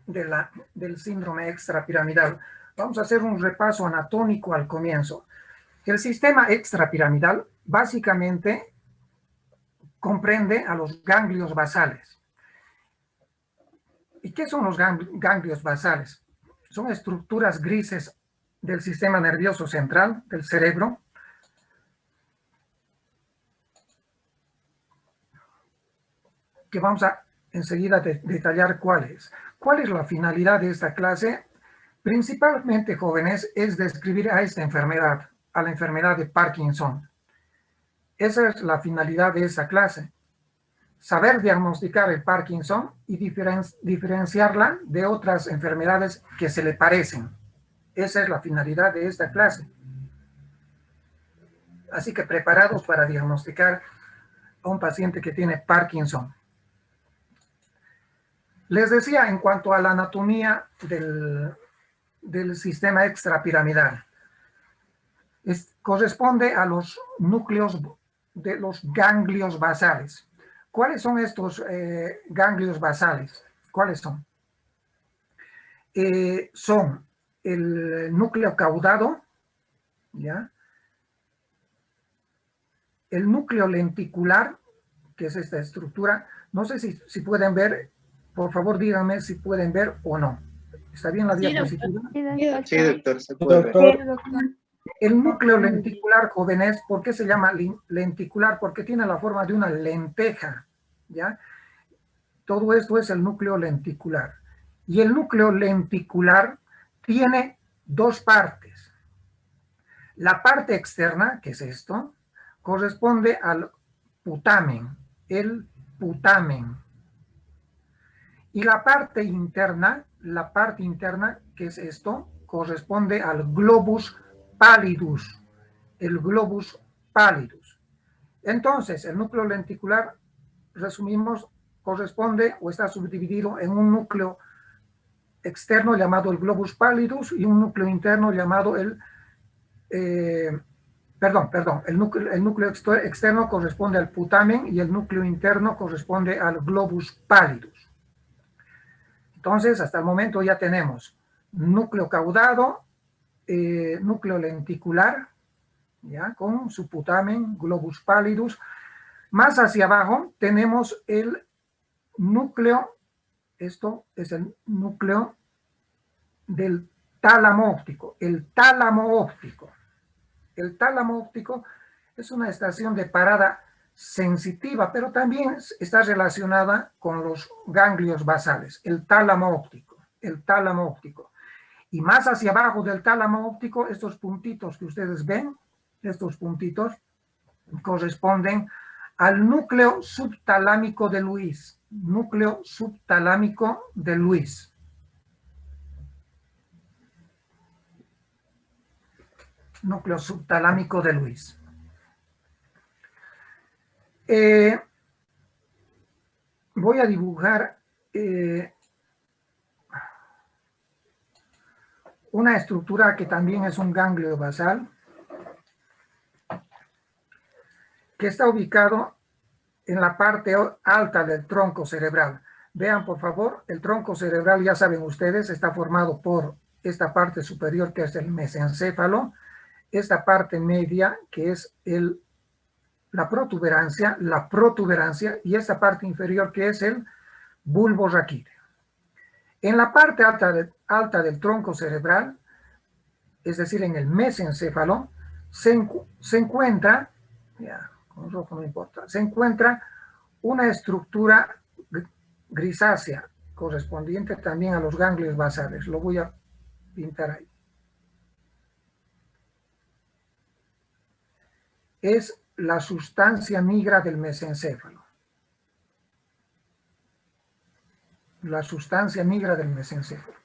del síndrome extrapiramidal. Vamos a hacer un repaso anatómico al comienzo. El sistema extrapiramidal básicamente comprende a los ganglios basales. ¿Y qué son los ganglios basales? Son estructuras grises del sistema nervioso central del cerebro, que vamos a enseguida detallar cuál es. ¿Cuál es la finalidad de esta clase? Principalmente, jóvenes, es describir a esta enfermedad, a la enfermedad de Parkinson. Esa es la finalidad de esta clase. Saber diagnosticar el Parkinson y diferenciarla de otras enfermedades que se le parecen. Esa es la finalidad de esta clase. Así que preparados para diagnosticar a un paciente que tiene Parkinson. Les decía en cuanto a la anatomía del sistema extrapiramidal. Corresponde a los núcleos de los ganglios basales. ¿Cuáles son estos ganglios basales? ¿Cuáles son? Son el núcleo caudado, ¿ya? El núcleo lenticular, que es esta estructura. No sé si pueden ver, por favor díganme si pueden ver o no. ¿Está bien la diapositiva? Sí, doctor, se puede ver. El núcleo lenticular, jóvenes, ¿por qué se llama lenticular? Porque tiene la forma de una lenteja, ¿ya? Todo esto es el núcleo lenticular. Y el núcleo lenticular tiene dos partes. La parte externa, que es esto, corresponde al putamen, el putamen. Y la parte interna, que es esto, corresponde al globus pallidus, el globus pallidus. Entonces, el núcleo lenticular, resumimos, corresponde o está subdividido en un núcleo externo llamado el globus pallidus y un núcleo interno llamado el núcleo externo corresponde al putamen y el núcleo interno corresponde al globus pallidus. Entonces, hasta el momento ya tenemos núcleo caudado, núcleo lenticular, ¿ya? Con su putamen, globus pallidus. Más hacia abajo tenemos el núcleo, esto es el núcleo del tálamo óptico, el tálamo óptico. El tálamo óptico es una estación de parada sensitiva, pero también está relacionada con los ganglios basales, el tálamo óptico, el tálamo óptico. Y más hacia abajo del tálamo óptico, estos puntitos que ustedes ven, estos puntitos corresponden al núcleo subtalámico de Luis, núcleo subtalámico de Luis. Núcleo subtalámico de Luis. Voy a dibujar una estructura que también es un ganglio basal, que está ubicado en la parte alta del tronco cerebral. Vean, por favor, el tronco cerebral, ya saben ustedes, está formado por esta parte superior, que es el mesencéfalo, esta parte media, que es la protuberancia, y esta parte inferior, que es el bulbo raquídeo. En la parte alta del tronco cerebral, es decir, en el mesencéfalo, se encuentra, ya, con rojo no importa, se encuentra una estructura grisácea, correspondiente también a los ganglios basales. Lo voy a pintar ahí. Es la sustancia nigra del mesencéfalo. La sustancia nigra del mesencéfalo.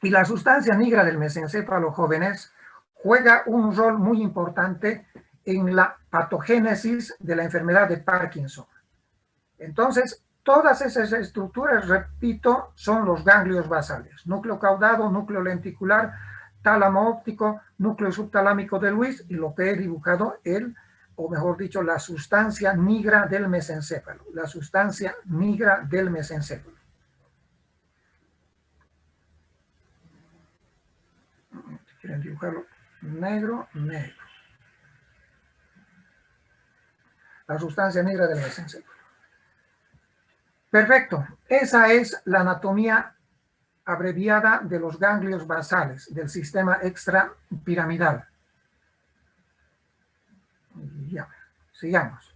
Y la sustancia nigra del mesencéfalo, jóvenes, juega un rol muy importante en la patogénesis de la enfermedad de Parkinson. Entonces, todas esas estructuras, repito, son los ganglios basales. Núcleo caudado, núcleo lenticular, tálamo óptico, núcleo subtalámico de Luis, y lo que he dibujado, o mejor dicho, la sustancia nigra del mesencéfalo. La sustancia nigra del mesencéfalo. quieren dibujarlo negro, negro. La sustancia negra del mesencéfalo. Perfecto. Esa es la anatomía abreviada de los ganglios basales del sistema extrapiramidal. Ya, sigamos.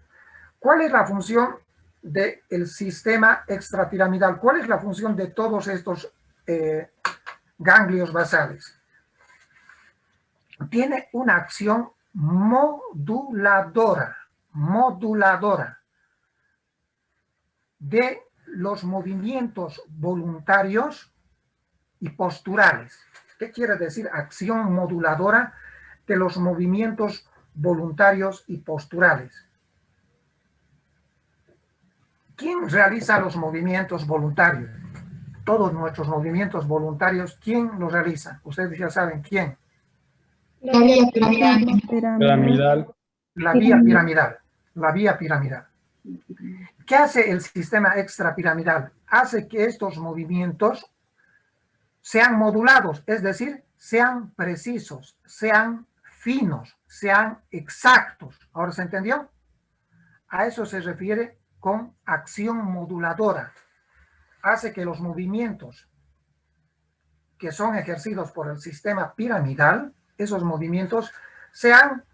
¿Cuál es la función del sistema extrapiramidal? ¿Cuál es la función de todos estos ganglios basales? Tiene una acción moduladora de los movimientos voluntarios y posturales. ¿Qué quiere decir acción moduladora de los movimientos voluntarios y posturales? ¿Quién realiza los movimientos voluntarios? Todos nuestros movimientos voluntarios, ¿quién los realiza? Ustedes ya saben quién. La vía piramidal. La vía piramidal. La vía piramidal. ¿Qué hace el sistema extrapiramidal? Hace que estos movimientos sean modulados, es decir, sean precisos, sean finos, sean exactos. ¿Ahora se entendió? A eso se refiere con acción moduladora. Hace que los movimientos que son ejercidos por el sistema piramidal, esos movimientos sean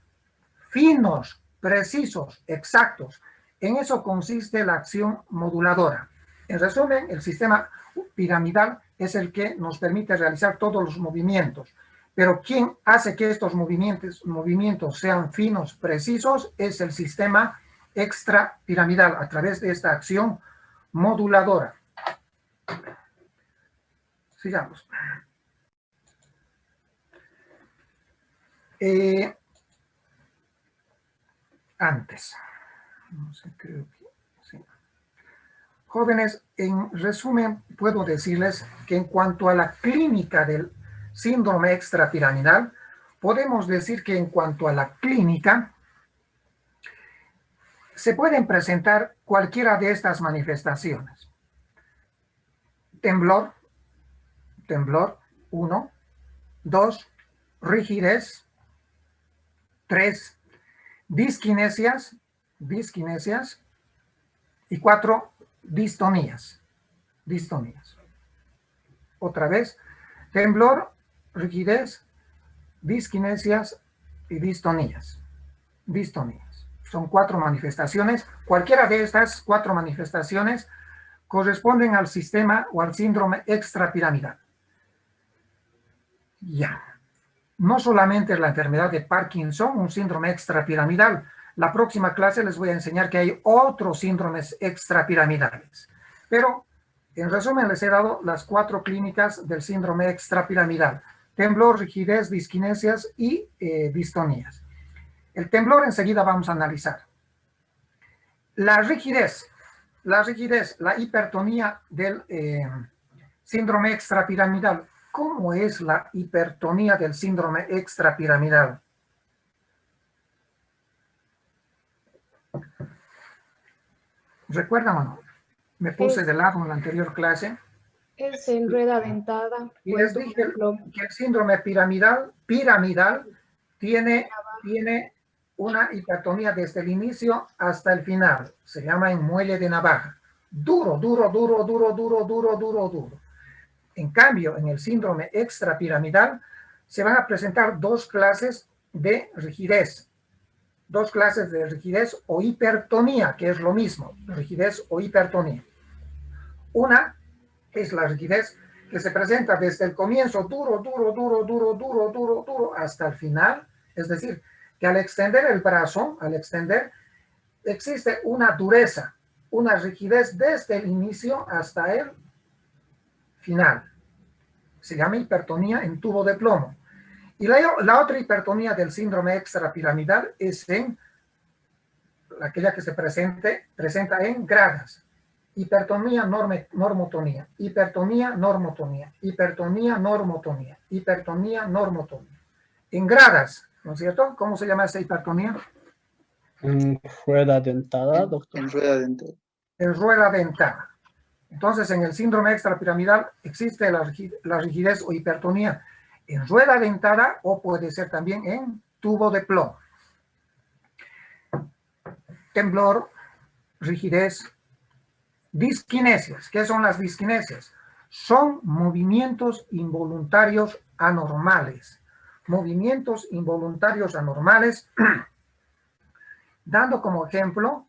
finos, precisos, exactos. En eso consiste la acción moduladora. En resumen, el sistema piramidal es el que nos permite realizar todos los movimientos. Pero quien hace que estos movimientos sean finos, precisos, es el sistema extrapiramidal a través de esta acción moduladora. Sigamos. Antes. No sé, creo que sí. Jóvenes, en resumen, puedo decirles que en cuanto a la clínica del síndrome extrapiramidal, podemos decir que en cuanto a la clínica, se pueden presentar cualquiera de estas manifestaciones. Temblor, 1, 2, rigidez, 3, disquinesias, y 4, distonías. Otra vez, temblor, rigidez, disquinesias y distonías. Son 4 manifestaciones. Cualquiera de estas 4 manifestaciones corresponden al sistema o al síndrome extrapiramidal. Ya. No solamente es la enfermedad de Parkinson, un síndrome extrapiramidal. La próxima clase les voy a enseñar que hay otros síndromes extrapiramidales. Pero, en resumen, les he dado las 4 clínicas del síndrome extrapiramidal. Temblor, rigidez, disquinesias y distonías. El temblor enseguida vamos a analizar. La rigidez, la hipertonía del síndrome extrapiramidal. ¿Cómo es la hipertonía del síndrome extrapiramidal? ¿Recuerdan o no? Me puse de lado en la anterior clase. Es en rueda dentada. Y les dije que el síndrome piramidal tiene una hipertonía desde el inicio hasta el final. Se llama en muelle de navaja. Duro. En cambio, en el síndrome extrapiramidal se van a presentar 2 clases de rigidez. 2 clases de rigidez o hipertonía, que es lo mismo, rigidez o hipertonía. Una es la rigidez que se presenta desde el comienzo duro hasta el final. Es decir, que al extender el brazo, existe una dureza, una rigidez desde el inicio hasta el final. Se llama hipertonía en tubo de plomo. Y la otra hipertonía del síndrome extrapiramidal es aquella que se presenta en gradas. Hipertonía, normotonía, hipertonía, normotonía, hipertonía, normotonía, hipertonía, normotonía. En gradas, ¿no es cierto? ¿Cómo se llama esa hipertonía? En rueda dentada, doctor. En rueda dentada. En rueda dentada. Entonces, en el síndrome extrapiramidal existe la rigidez o hipertonía en rueda dentada o puede ser también en tubo de plomo. Temblor, rigidez, disquinesias. ¿Qué son las disquinesias? Son movimientos involuntarios anormales. Movimientos involuntarios anormales, dando como ejemplo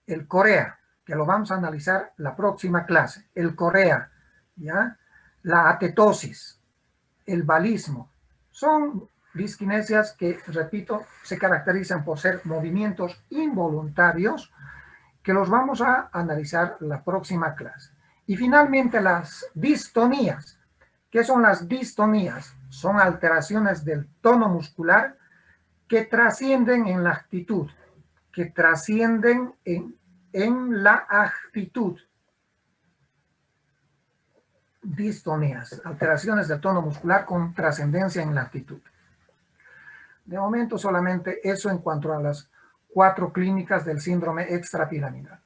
el corea, que lo vamos a analizar la próxima clase. El corea, ¿ya? La atetosis, el balismo. Son disquinesias que, repito, se caracterizan por ser movimientos involuntarios que los vamos a analizar la próxima clase. Y finalmente las distonías. ¿Qué son las distonías? Son alteraciones del tono muscular que trascienden en la actitud, que trascienden en la actitud. Distonías, alteraciones del tono muscular con trascendencia en la actitud. De momento solamente eso en cuanto a las 4 clínicas del síndrome extrapiramidal.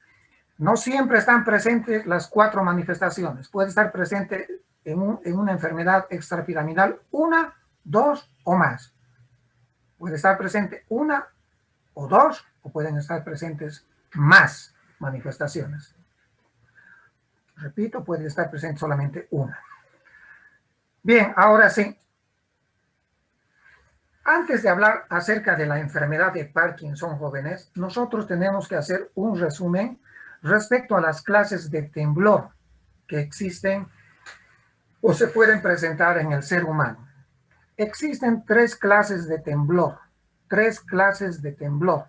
No siempre están presentes las 4 manifestaciones. Puede estar presente en una enfermedad extrapiramidal 1, 2 o más. Puede estar presente 1 o 2 o pueden estar presentes más manifestaciones. Repito, puede estar presente solamente 1. Bien, ahora sí. Antes de hablar acerca de la enfermedad de Parkinson jóvenes, nosotros tenemos que hacer un resumen respecto a las clases de temblor que existen o se pueden presentar en el ser humano. Existen 3 clases de temblor. 3 clases de temblor.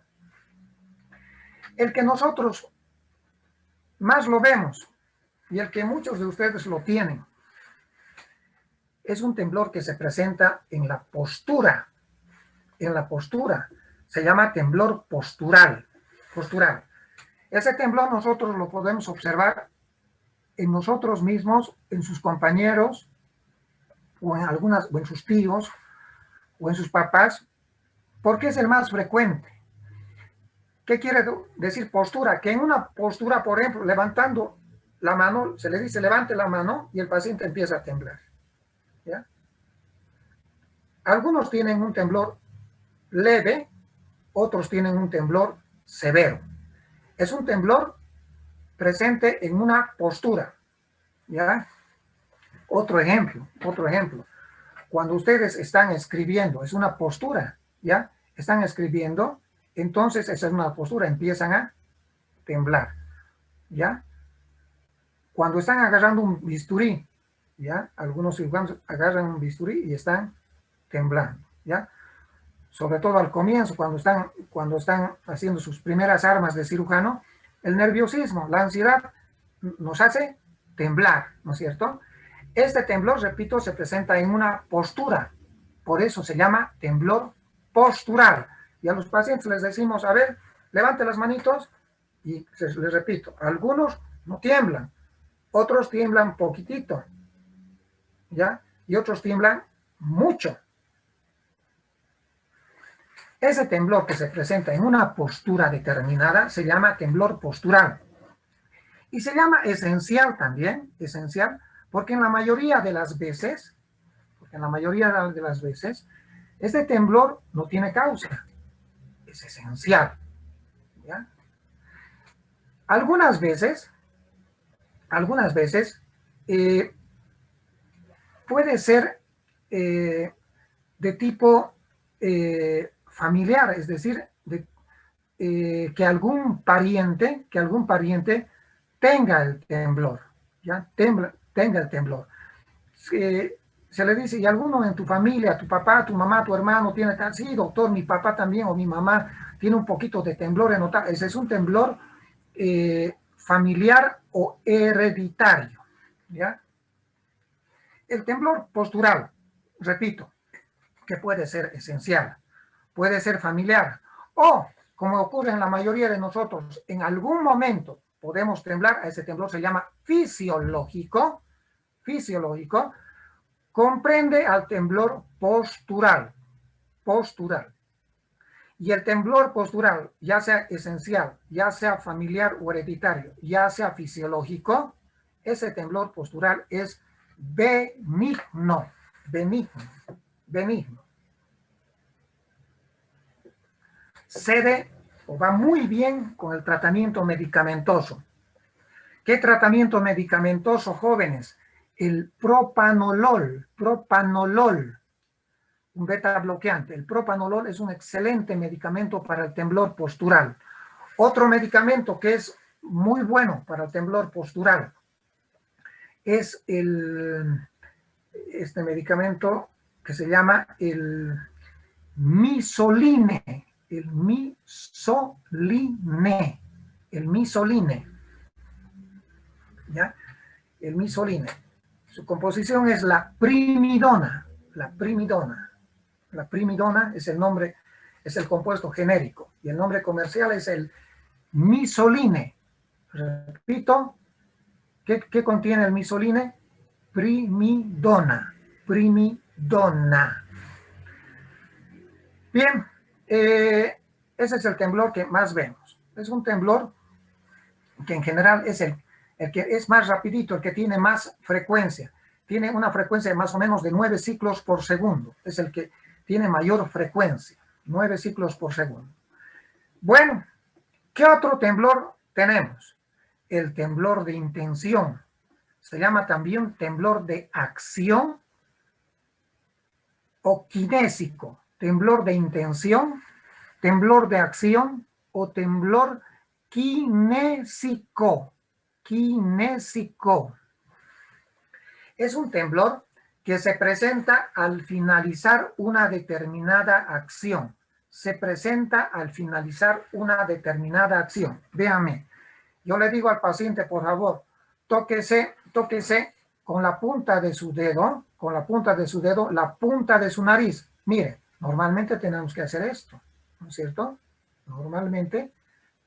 El que nosotros más lo vemos y el que muchos de ustedes lo tienen es un temblor que se presenta en la postura. En la postura. Se llama temblor postural. Postural. Ese temblor nosotros lo podemos observar en nosotros mismos, en sus compañeros, o en sus tíos, o en sus papás, porque es el más frecuente. ¿Qué quiere decir postura? Que en una postura, por ejemplo, levantando la mano, se le dice levante la mano y el paciente empieza a temblar. ¿Ya? Algunos tienen un temblor leve, otros tienen un temblor severo. Es un temblor presente en una postura. ¿Ya? Otro ejemplo. Cuando ustedes están escribiendo, es una postura, ¿ya? Están escribiendo, entonces esa es una postura, empiezan a temblar, ¿ya? Cuando están agarrando un bisturí, ¿ya? Algunos cirujanos agarran un bisturí y están temblando, ¿ya? Sobre todo al comienzo, cuando están haciendo sus primeras armas de cirujano, el nerviosismo, la ansiedad nos hace temblar, ¿no es cierto? Este temblor, repito, se presenta en una postura, por eso se llama temblor postural. Y a los pacientes les decimos, a ver, levante las manitos, y les repito, algunos no tiemblan, otros tiemblan poquitito, ¿ya? Y otros tiemblan mucho. Ese temblor que se presenta en una postura determinada se llama temblor postural. Y se llama esencial también, esencial, porque en la mayoría de las veces, este temblor no tiene causa. Es esencial. ¿Ya? Algunas veces, puede ser de tipo familiar, es decir, que algún pariente tenga el temblor, ¿ya? Tenga el temblor. Se le dice, ¿y alguno en tu familia, tu papá, tu mamá, tu hermano tiene tal? Sí, doctor, mi papá también o mi mamá tiene un poquito de temblor en otra. Ese es un temblor familiar o hereditario, ¿ya? El temblor postural, repito, que puede ser esencial, puede ser familiar, o, como ocurre en la mayoría de nosotros, en algún momento podemos temblar. A ese temblor se llama fisiológico, comprende al temblor postural. Y el temblor postural, ya sea esencial, ya sea familiar o hereditario, ya sea fisiológico, ese temblor postural es benigno. benigno. Cede o va muy bien con el tratamiento medicamentoso. ¿Qué tratamiento medicamentoso, jóvenes? El propanolol, un beta bloqueante. El propanolol es un excelente medicamento para el temblor postural. Otro medicamento que es muy bueno para el temblor postural es este medicamento que se llama el misoline. El misoline. ¿Ya? El misoline. Su composición es la primidona. La primidona es el nombre, es el compuesto genérico. Y el nombre comercial es el misoline. Repito, ¿qué contiene el misoline? Primidona. Bien, ese es el temblor que más vemos. Es un temblor que en general es el que es más rapidito, el que tiene más frecuencia. Tiene una frecuencia de más o menos de 9 ciclos por segundo. Es el que tiene mayor frecuencia, 9 ciclos por segundo. Bueno, ¿qué otro temblor tenemos? El temblor de intención. Se llama también temblor de acción o kinésico. Temblor de intención, temblor de acción o temblor kinésico. Es un temblor que se presenta al finalizar una determinada acción. Véanme, yo le digo al paciente, por favor, tóquese con la punta de su dedo, la punta de su nariz. Mire, normalmente tenemos que hacer esto, ¿no es cierto? Normalmente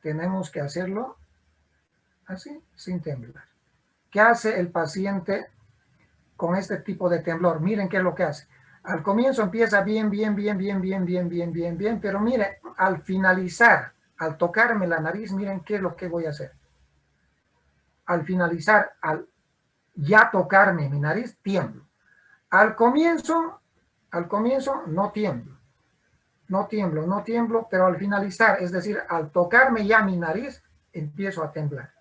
tenemos que hacerlo así, sin temblar. ¿Qué hace el paciente con este tipo de temblor? Miren qué es lo que hace. Al comienzo empieza bien, pero mire, al finalizar, al tocarme la nariz, miren qué es lo que voy a hacer. Al finalizar, al ya tocarme mi nariz, tiemblo. Al comienzo no tiemblo, pero al finalizar, es decir, al tocarme ya mi nariz, empiezo a temblar.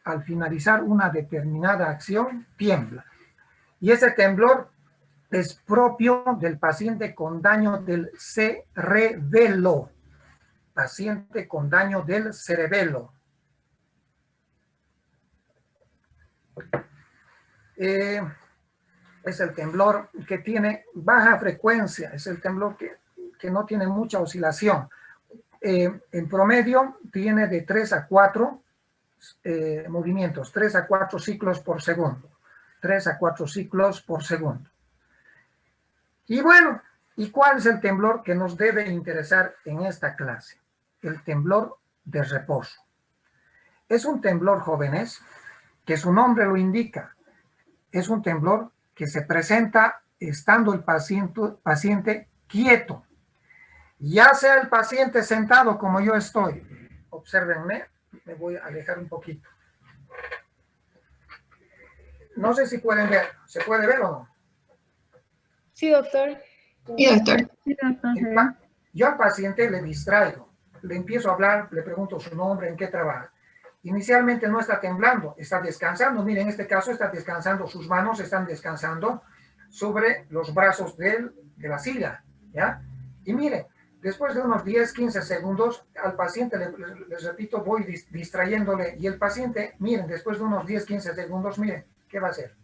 Al finalizar una determinada acción, tiembla. Y ese temblor es propio del paciente con daño del cerebelo. Paciente con daño del cerebelo. Es el temblor que tiene baja frecuencia, es el temblor que no tiene mucha oscilación. En promedio tiene de 3 a 4 movimientos, 3 a 4 ciclos por segundo. 3 a 4 ciclos por segundo. Y bueno, ¿y cuál es el temblor que nos debe interesar en esta clase? El temblor de reposo. Es un temblor, jóvenes, que su nombre lo indica. Es un temblor que se presenta estando el paciente quieto. Ya sea el paciente sentado como yo estoy. Obsérvenme, me voy a alejar un poquito. No sé si pueden ver. ¿Se puede ver o no? Sí, doctor. Sí, doctor. Yo al paciente le distraigo. Le empiezo a hablar, le pregunto su nombre, en qué trabaja. Inicialmente no está temblando, está descansando. Miren, en este caso está descansando, sus manos están descansando sobre los brazos de la silla, ¿ya? Y miren, después de unos 10, 15 segundos, al paciente, les repito, voy distrayéndole, y el paciente, miren, después de unos 10, 15 segundos, miren, ¿qué va a hacer?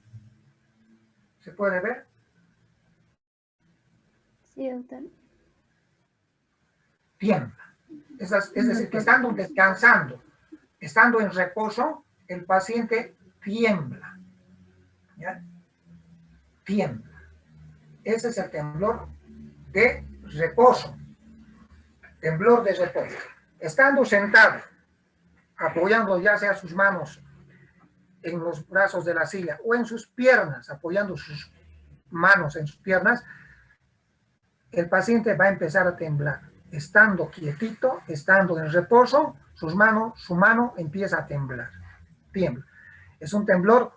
¿Se puede ver? Sí, doctor. Tiembla. Es decir, que estando descansando, estando en reposo, el paciente tiembla. ¿Ya? Tiembla. Ese es el temblor de reposo. Temblor de reposo. Estando sentado, apoyando ya sea sus manos en los brazos de la silla o en sus piernas, apoyando sus manos en sus piernas, el paciente va a empezar a temblar. Estando quietito, estando en reposo, su mano empieza a temblar. Tiembla. Es un temblor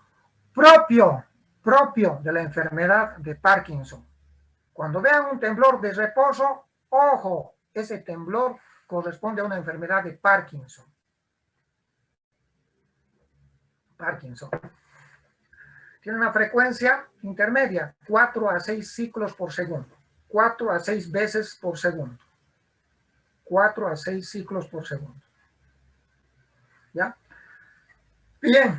propio propio de la enfermedad de Parkinson. Cuando vean un temblor de reposo, ojo, ese temblor corresponde a una enfermedad de Parkinson. Tiene una frecuencia intermedia, 4 a 6 ciclos por segundo. 4 a 6 veces por segundo. 4 a 6 ciclos por segundo. ¿Ya? Bien,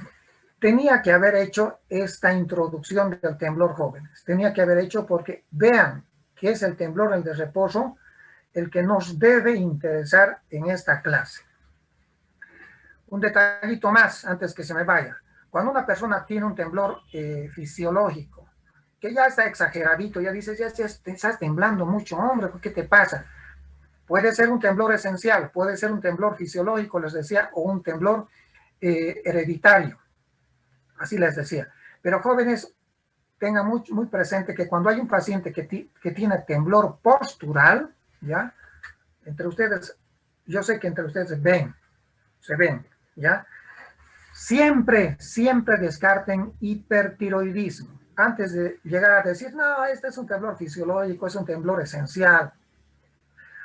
tenía que haber hecho esta introducción del temblor, jóvenes. Tenía que haber hecho porque vean que es el temblor, el de reposo, el que nos debe interesar en esta clase. Un detallito más antes que se me vaya. Cuando una persona tiene un temblor fisiológico, que ya está exageradito, ya dices, ya estás temblando mucho, hombre, ¿qué te pasa? Puede ser un temblor esencial, puede ser un temblor fisiológico, les decía, o un temblor hereditario. Así les decía. Pero jóvenes, tengan muy presente que cuando hay un paciente que tiene temblor postural, ¿ya? Entre ustedes, yo sé que entre ustedes se ven, ¿ya? Siempre descarten hipertiroidismo. Antes de llegar a decir, no, este es un temblor fisiológico, es un temblor esencial,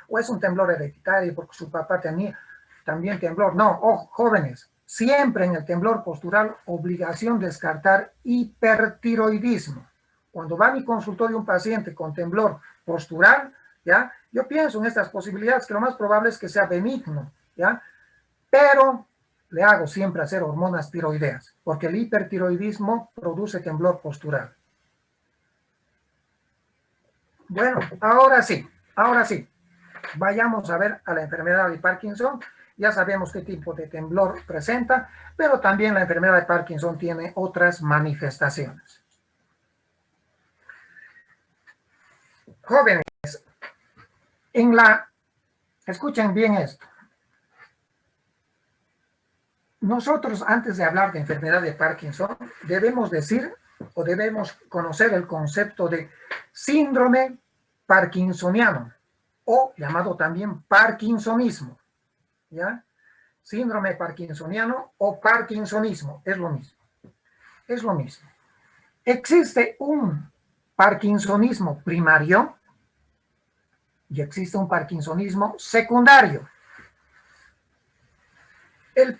o es un temblor hereditario porque su papá tenía también temblor. No, jóvenes, siempre en el temblor postural, obligación descartar hipertiroidismo. Cuando va a mi consultorio un paciente con temblor postural, ¿ya? Yo pienso en estas posibilidades, que lo más probable es que sea benigno, ¿ya? Pero le hago siempre hacer hormonas tiroideas, porque el hipertiroidismo produce temblor postural. Bueno, ahora sí. Vayamos a ver a la enfermedad de Parkinson. Ya sabemos qué tipo de temblor presenta, pero también la enfermedad de Parkinson tiene otras manifestaciones. Jóvenes, escuchen bien esto. Nosotros, antes de hablar de enfermedad de Parkinson, debemos decir o debemos conocer el concepto de síndrome parkinsoniano, o llamado también parkinsonismo, ¿ya? Síndrome parkinsoniano o parkinsonismo, es lo mismo. Es lo mismo. Existe un parkinsonismo primario y existe un parkinsonismo secundario. El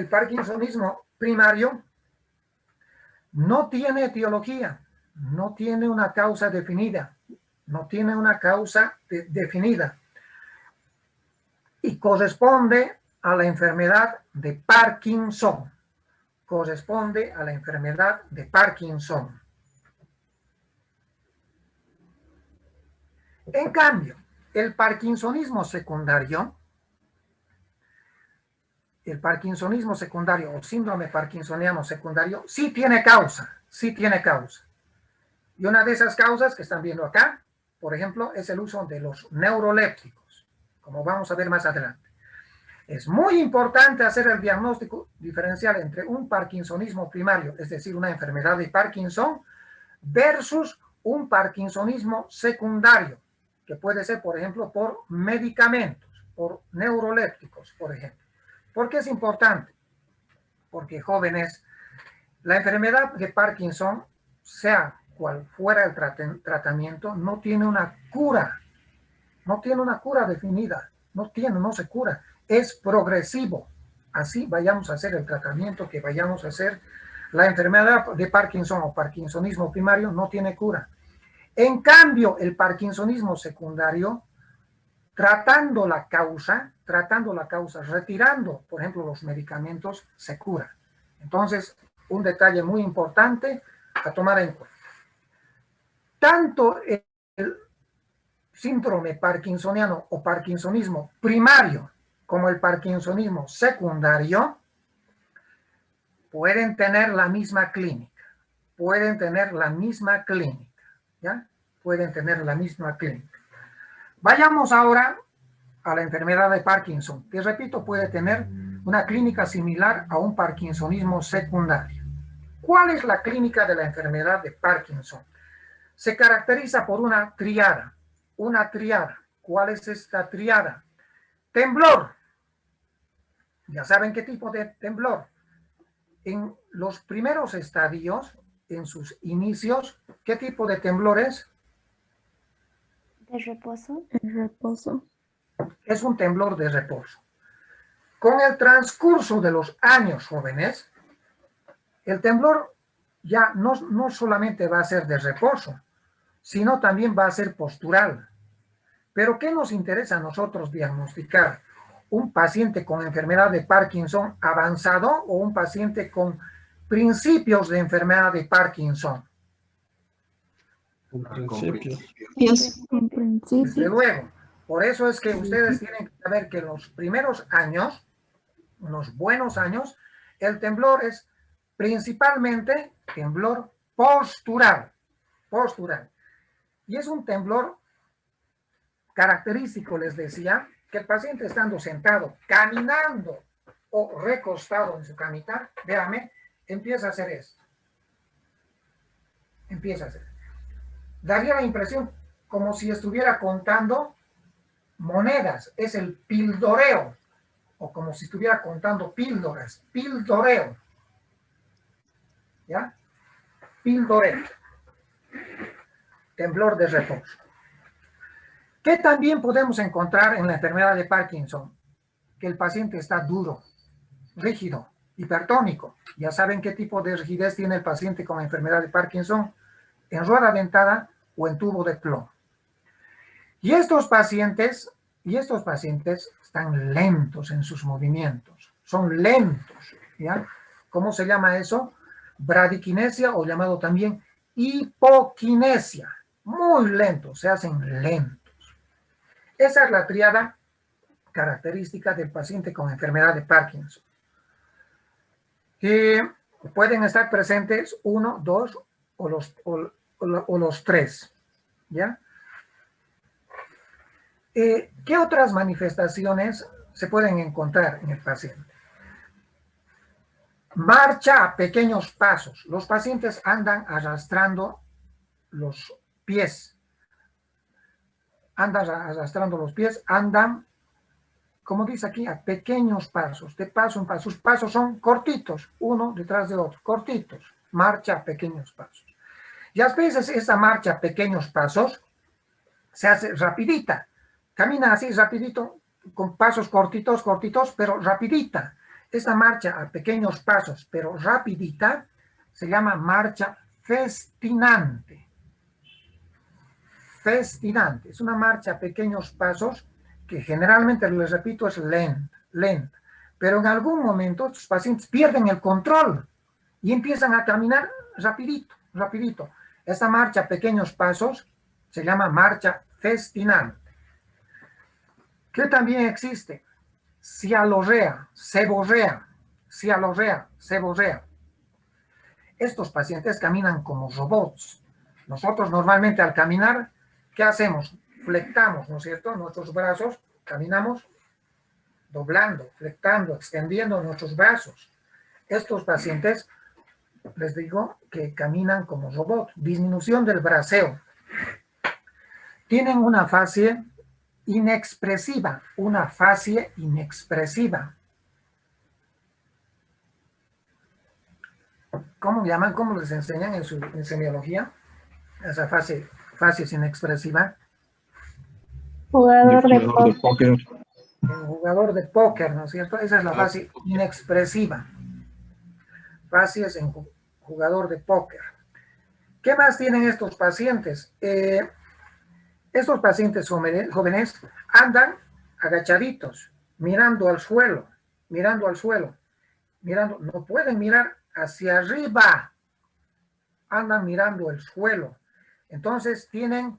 parkinsonismo primario, no tiene etiología, no tiene una causa definida, y corresponde a la enfermedad de Parkinson. En cambio, el parkinsonismo secundario o síndrome parkinsoniano secundario sí tiene causa. Y una de esas causas que están viendo acá, por ejemplo, es el uso de los neurolépticos, como vamos a ver más adelante. Es muy importante hacer el diagnóstico diferencial entre un parkinsonismo primario, es decir, una enfermedad de Parkinson, versus un parkinsonismo secundario, que puede ser, por ejemplo, por medicamentos, por neurolépticos, por ejemplo. ¿Por qué es importante? Porque, jóvenes, la enfermedad de Parkinson, sea cual fuera el tratamiento, no tiene una cura definida, no se cura, es progresivo. Así vayamos a hacer el tratamiento que vayamos a hacer, la enfermedad de Parkinson o parkinsonismo primario no tiene cura. En cambio, el parkinsonismo secundario, tratando la causa, retirando, por ejemplo, los medicamentos, se cura. Entonces, un detalle muy importante a tomar en cuenta. Tanto el síndrome parkinsoniano o parkinsonismo primario como el parkinsonismo secundario pueden tener la misma clínica, ¿ya? Pueden tener la misma clínica. Vayamos ahora a la enfermedad de Parkinson, que repito, puede tener una clínica similar a un parkinsonismo secundario. ¿Cuál es la clínica de la enfermedad de Parkinson? Se caracteriza por una triada. ¿Cuál es esta triada? Temblor. Ya saben qué tipo de temblor. En los primeros estadios, en sus inicios, ¿qué tipo de temblor es? De reposo. Reposo. Es un temblor de reposo. Con el transcurso de los años, jóvenes, el temblor ya no solamente va a ser de reposo, sino también va a ser postural. Pero ¿qué nos interesa a nosotros diagnosticar? ¿Un paciente con enfermedad de Parkinson avanzado o un paciente con principios de enfermedad de Parkinson? En principio. Con Desde principio. luego. Por eso es que ustedes tienen que saber que en los primeros años, unos buenos años, el temblor es principalmente temblor postural. Postural. Y es un temblor característico, les decía, que el paciente estando sentado, caminando o recostado en su camita, véame, empieza a hacer esto. Empieza a hacer. Daría la impresión como si estuviera contando monedas. Es el pildoreo. O como si estuviera contando píldoras. Pildoreo. ¿Ya? Pildoreo. Temblor de reposo. ¿Qué también podemos encontrar en la enfermedad de Parkinson? Que el paciente está duro, rígido, hipertónico. Ya saben qué tipo de rigidez tiene el paciente con enfermedad de Parkinson, en rueda dentada o en tubo de plomo. Y estos pacientes están lentos en sus movimientos, son lentos, ¿ya? ¿Cómo se llama eso? Bradiquinesia o llamado también hipoquinesia. Muy lentos, se hacen lentos. Esa es la tríada característica del paciente con enfermedad de Parkinson. Pueden estar presentes 1, 2 o los 3. ¿Ya? ¿Qué otras manifestaciones se pueden encontrar en el paciente? Marcha a pequeños pasos. Los pacientes andan arrastrando los pies. Andan, como dice aquí, a pequeños pasos, de paso en paso. Sus pasos son cortitos, uno detrás de otro, cortitos. Marcha a pequeños pasos. Y a veces esa marcha a pequeños pasos se hace rapidita. Camina así rapidito, con pasos cortitos, pero rapidita. Esta marcha a pequeños pasos, pero rapidita, se llama marcha festinante. Festinante. Es una marcha a pequeños pasos que generalmente, les repito, es lenta. Pero en algún momento los pacientes pierden el control y empiezan a caminar rapidito. Esta marcha a pequeños pasos se llama marcha festinante. ¿Qué también existe? Cialorrea, seborrea. Estos pacientes caminan como robots. Nosotros normalmente al caminar, ¿qué hacemos? Flectamos, ¿no es cierto? Nuestros brazos, caminamos doblando, flectando, extendiendo nuestros brazos. Estos pacientes, les digo, que caminan como robots. Disminución del braceo. Tienen una fascie inexpresiva. ¿Cómo llaman? ¿Cómo les enseñan en su semiología? Esa fascia inexpresiva. Jugador de póker. El jugador de póker, ¿no es cierto? Esa es la fascia inexpresiva. Fascias en jugador de póker. ¿Qué más tienen estos pacientes? Estos pacientes jóvenes andan agachaditos, mirando al suelo, no pueden mirar hacia arriba, andan mirando el suelo. Entonces tienen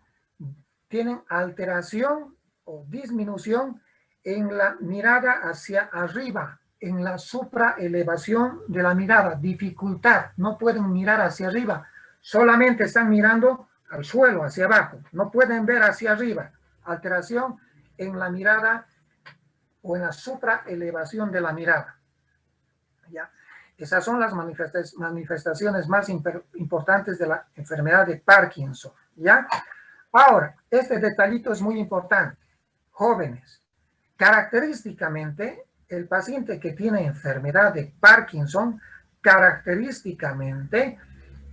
alteración o disminución en la mirada hacia arriba, en la supraelevación de la mirada, dificultad, no pueden mirar hacia arriba, solamente están mirando al suelo, hacia abajo, no pueden ver hacia arriba, alteración en la mirada o en la supraelevación de la mirada. ¿Ya? Esas son las manifestaciones más importantes de la enfermedad de Parkinson. ¿Ya? Ahora, este detallito es muy importante. Jóvenes, característicamente, el paciente que tiene enfermedad de Parkinson, característicamente,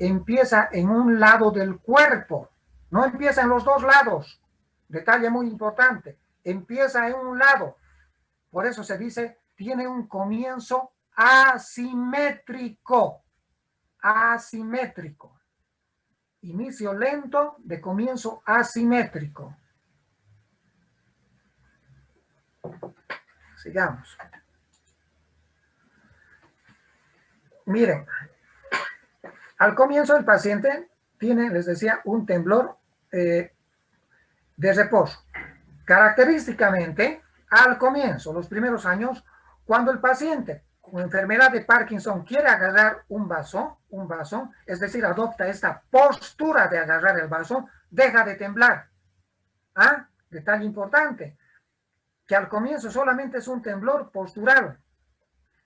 empieza en un lado del cuerpo, no empieza en los dos lados. Detalle muy importante, empieza en un lado. Por eso se dice, tiene un comienzo asimétrico. Asimétrico. Inicio lento de comienzo asimétrico. Sigamos. Miren, al comienzo el paciente tiene, les decía, un temblor de reposo. Característicamente, al comienzo, los primeros años, cuando el paciente con enfermedad de Parkinson quiere agarrar un vaso, es decir, adopta esta postura de agarrar el vaso, deja de temblar. ¿Ah? Detalle importante, que al comienzo solamente es un temblor postural.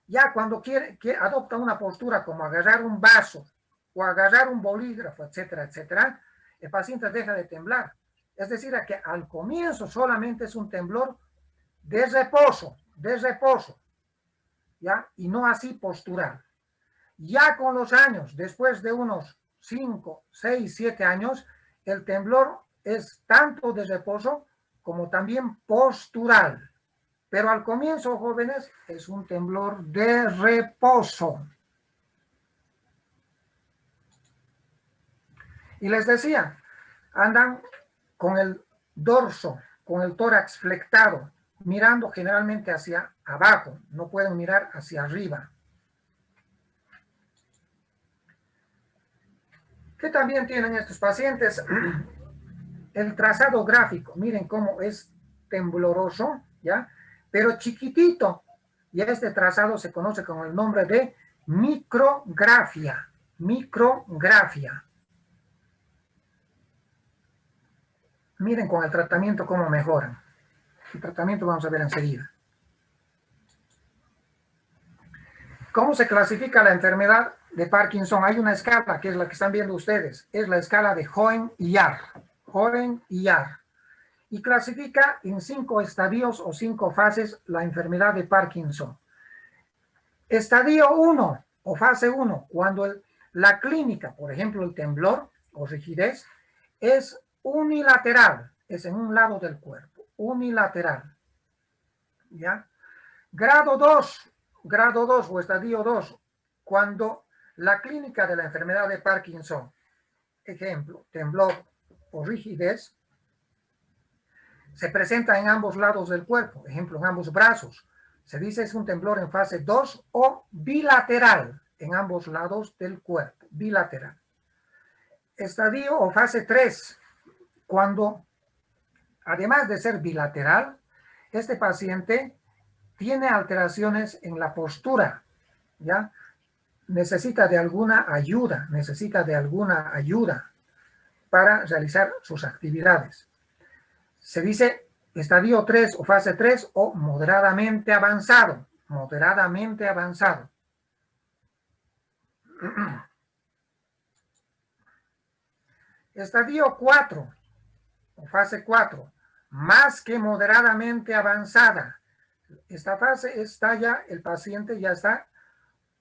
Ya cuando adopta una postura como agarrar un vaso o agarrar un bolígrafo, etcétera, etcétera, el paciente deja de temblar. Es decir, que al comienzo solamente es un temblor de reposo, ¿ya? Y no así postural. Ya con los años, después de unos 5, 6, 7 años, el temblor es tanto de reposo como también postural. Pero al comienzo, jóvenes, es un temblor de reposo. Y les decía, andan con el dorso, con el tórax flectado, mirando generalmente hacia abajo, no pueden mirar hacia arriba. ¿Qué también tienen estos pacientes? El trazado gráfico, miren cómo es tembloroso, ¿ya? Pero chiquitito, y este trazado se conoce con el nombre de micrografía, micrografía. Miren con el tratamiento cómo mejoran. El tratamiento vamos a ver enseguida. ¿Cómo se clasifica la enfermedad de Parkinson? Hay una escala que es la que están viendo ustedes. Es la escala de Hoehn y Yahr. Hoehn y Yahr. Y clasifica en 5 estadios o 5 fases la enfermedad de Parkinson. Estadio 1 o fase 1, cuando la clínica, por ejemplo el temblor o rigidez, es unilateral, es en un lado del cuerpo, unilateral. ¿Ya? Grado 2 o estadio 2, cuando la clínica de la enfermedad de Parkinson, ejemplo, temblor o rigidez, se presenta en ambos lados del cuerpo, ejemplo, en ambos brazos. Se dice es un temblor en fase 2 o bilateral, en ambos lados del cuerpo, bilateral. Estadio o fase 3, cuando, además de ser bilateral, este paciente tiene alteraciones en la postura, ¿ya? Necesita de alguna ayuda para realizar sus actividades. Se dice estadio 3 o fase 3 o moderadamente avanzado, Estadio 4 o fase 4, más que moderadamente avanzada. Esta fase está ya, el paciente ya está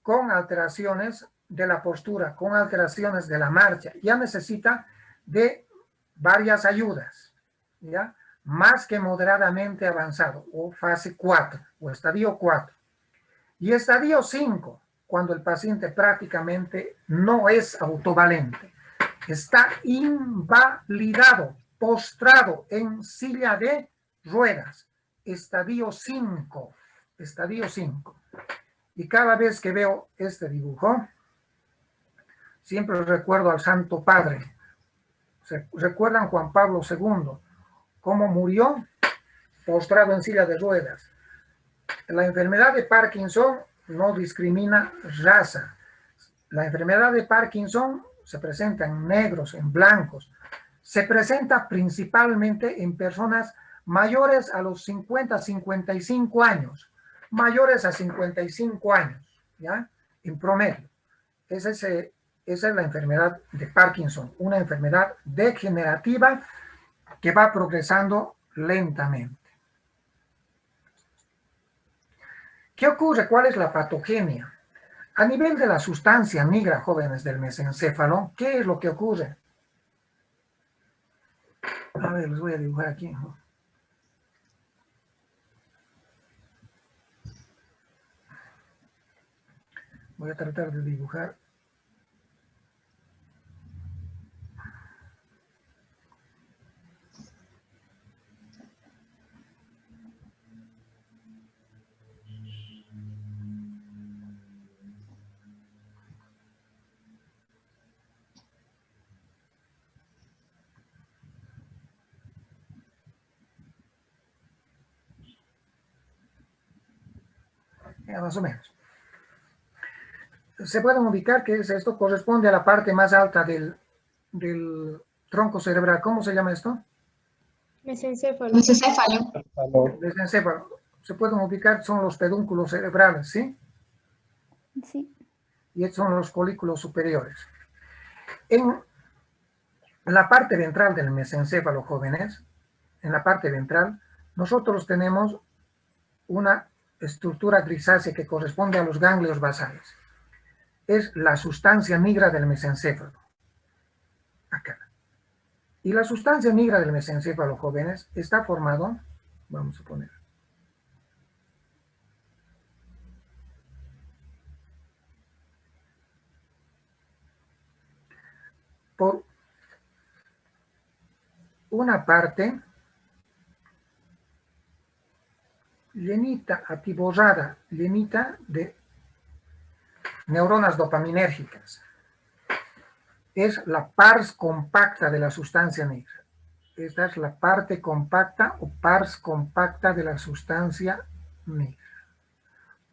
con alteraciones de la postura, con alteraciones de la marcha. Ya necesita de varias ayudas, ¿ya? Más que moderadamente avanzado, o fase 4, o estadio 4. Y estadio 5, cuando el paciente prácticamente no es autovalente. Está invalidado, postrado en silla de ruedas. Estadio 5. Y cada vez que veo este dibujo, siempre recuerdo al Santo Padre. ¿Recuerdan Juan Pablo II? ¿Cómo murió? Postrado en silla de ruedas. La enfermedad de Parkinson no discrimina raza. La enfermedad de Parkinson se presenta en negros, en blancos. Se presenta principalmente en personas mayores a los 50, 55 años. Mayores a 55 años, ¿ya? En promedio. Esa es la enfermedad de Parkinson, una enfermedad degenerativa que va progresando lentamente. ¿Qué ocurre? ¿Cuál es la patogenia? A nivel de la sustancia negra, jóvenes del mesencéfalo, ¿qué es lo que ocurre? A ver, les voy a dibujar aquí. Voy a tratar de dibujar. Más o menos. Se pueden ubicar que esto corresponde a la parte más alta del tronco cerebral. ¿Cómo se llama esto? Mesencéfalo. Mesencéfalo. Se pueden ubicar, son los pedúnculos cerebrales, ¿sí? Sí. Y estos son los folículos superiores. En la parte ventral del mesencéfalo, jóvenes, en la parte ventral, nosotros tenemos una estructura grisácea que corresponde a los ganglios basales. Es la sustancia negra del mesencéfalo. Acá. Y la sustancia negra del mesencéfalo, jóvenes, está formado, vamos a poner, por una parte llenita, atiborrada, llenita de neuronas dopaminérgicas. Es la pars compacta de la sustancia negra. Esta es la parte compacta o pars compacta de la sustancia negra.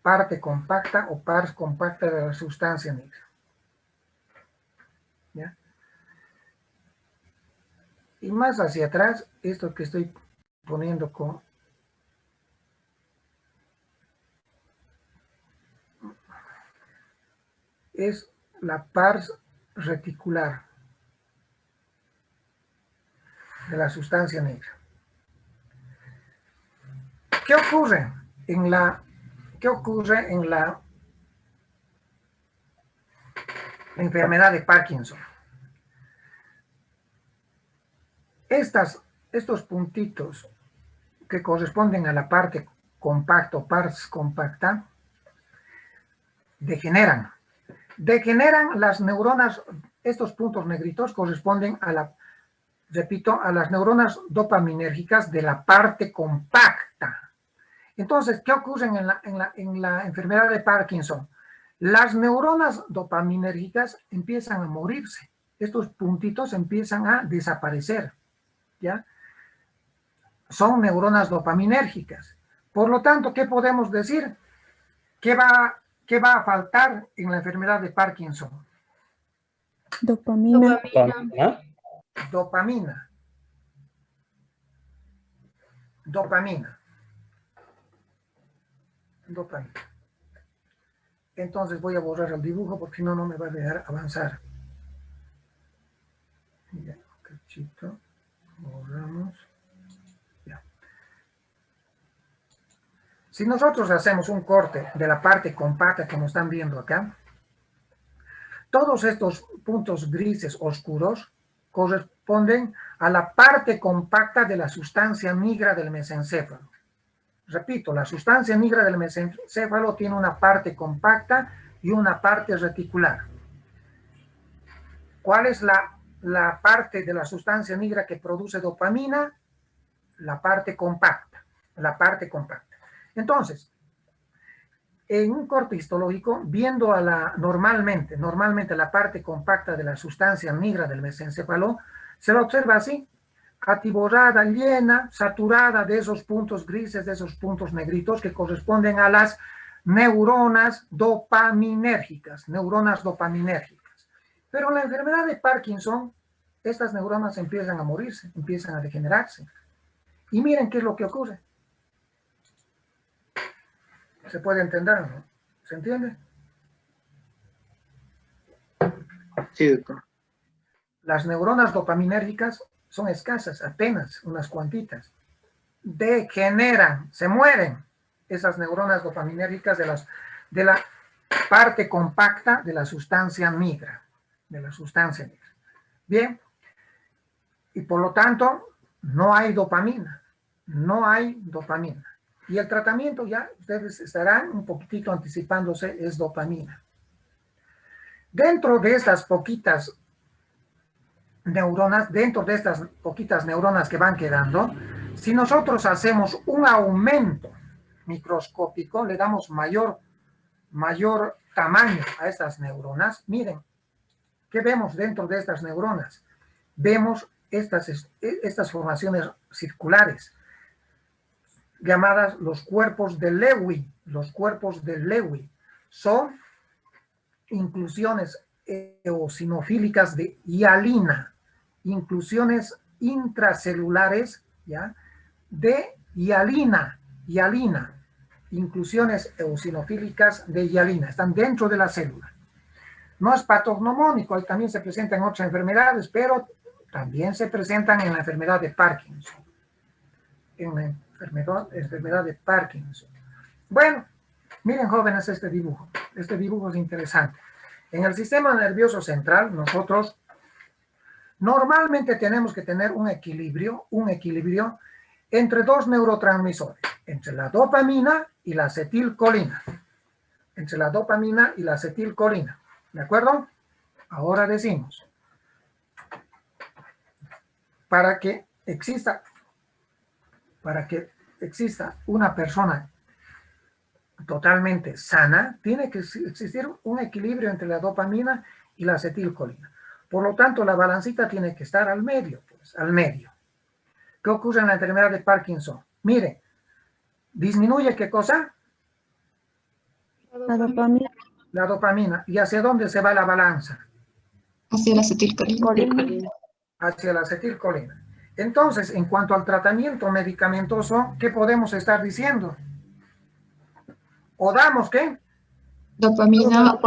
Parte compacta o pars compacta de la sustancia negra. ¿Ya? Y más hacia atrás, esto que estoy poniendo con es la pars reticular de la sustancia negra. ¿Qué ocurre en la enfermedad de Parkinson? Estos puntitos que corresponden a la parte compacta o pars compacta degeneran las neuronas. Estos puntos negritos corresponden a las neuronas dopaminérgicas de la parte compacta. Entonces, ¿qué ocurre en la enfermedad de Parkinson? Las neuronas dopaminérgicas empiezan a morirse. Estos puntitos empiezan a desaparecer, ¿ya? Son neuronas dopaminérgicas. Por lo tanto, ¿qué podemos decir? ¿Qué va a faltar en la enfermedad de Parkinson? Dopamina. Dopamina. Entonces voy a borrar el dibujo porque si no, no me va a dejar avanzar. Ya, cachito. Borramos. Ya. Si nosotros hacemos un corte de la parte compacta como están viendo acá, todos estos puntos grises oscuros corresponden a la parte compacta de la sustancia negra del mesencéfalo. Repito, la sustancia negra del mesencéfalo tiene una parte compacta y una parte reticular. ¿Cuál es la parte de la sustancia negra que produce dopamina? La parte compacta. Entonces, en un corte histológico, viendo normalmente la parte compacta de la sustancia negra del mesencéfalo, se la observa así, atiborrada, llena, saturada de esos puntos grises, de esos puntos negritos que corresponden a las neuronas dopaminérgicas. Pero en la enfermedad de Parkinson, estas neuronas empiezan a morirse, empiezan a degenerarse. Y miren qué es lo que ocurre. ¿Se puede entender, no? ¿Se entiende? Sí, doctor. Las neuronas dopaminérgicas son escasas, apenas unas cuantitas. Degeneran, se mueren esas neuronas dopaminérgicas de parte compacta de la sustancia negra. Bien, y por lo tanto no hay dopamina. Y el tratamiento, ya ustedes estarán un poquitito anticipándose, es dopamina. Dentro de estas poquitas neuronas que van quedando, si nosotros hacemos un aumento microscópico, le damos mayor tamaño a estas neuronas, miren, ¿qué vemos dentro de estas neuronas? Vemos estas formaciones circulares, llamadas los cuerpos de Lewy. Los cuerpos de Lewy son inclusiones eosinofílicas de hialina, inclusiones intracelulares, ¿ya?, de hialina, inclusiones eosinofílicas de hialina, están dentro de la célula. No es patognomónico, también se presenta en otras enfermedades, pero también se presentan en la enfermedad de Parkinson. Enfermedad de Parkinson. Bueno, miren, jóvenes, este dibujo. Este dibujo es interesante. En el sistema nervioso central, nosotros normalmente tenemos que tener un equilibrio entre dos neurotransmisores, entre la dopamina y la acetilcolina. ¿De acuerdo? Ahora decimos, para que exista una persona totalmente sana, tiene que existir un equilibrio entre la dopamina y la acetilcolina. Por lo tanto, la balancita tiene que estar al medio, pues, al medio. ¿Qué ocurre en la enfermedad de Parkinson? Mire, disminuye ¿qué cosa? La dopamina. La dopamina. ¿Y hacia dónde se va la balanza? Hacia la acetilcolina. Hacia la acetilcolina. Entonces, en cuanto al tratamiento medicamentoso, ¿qué podemos estar diciendo? ¿O damos qué? Dopamina.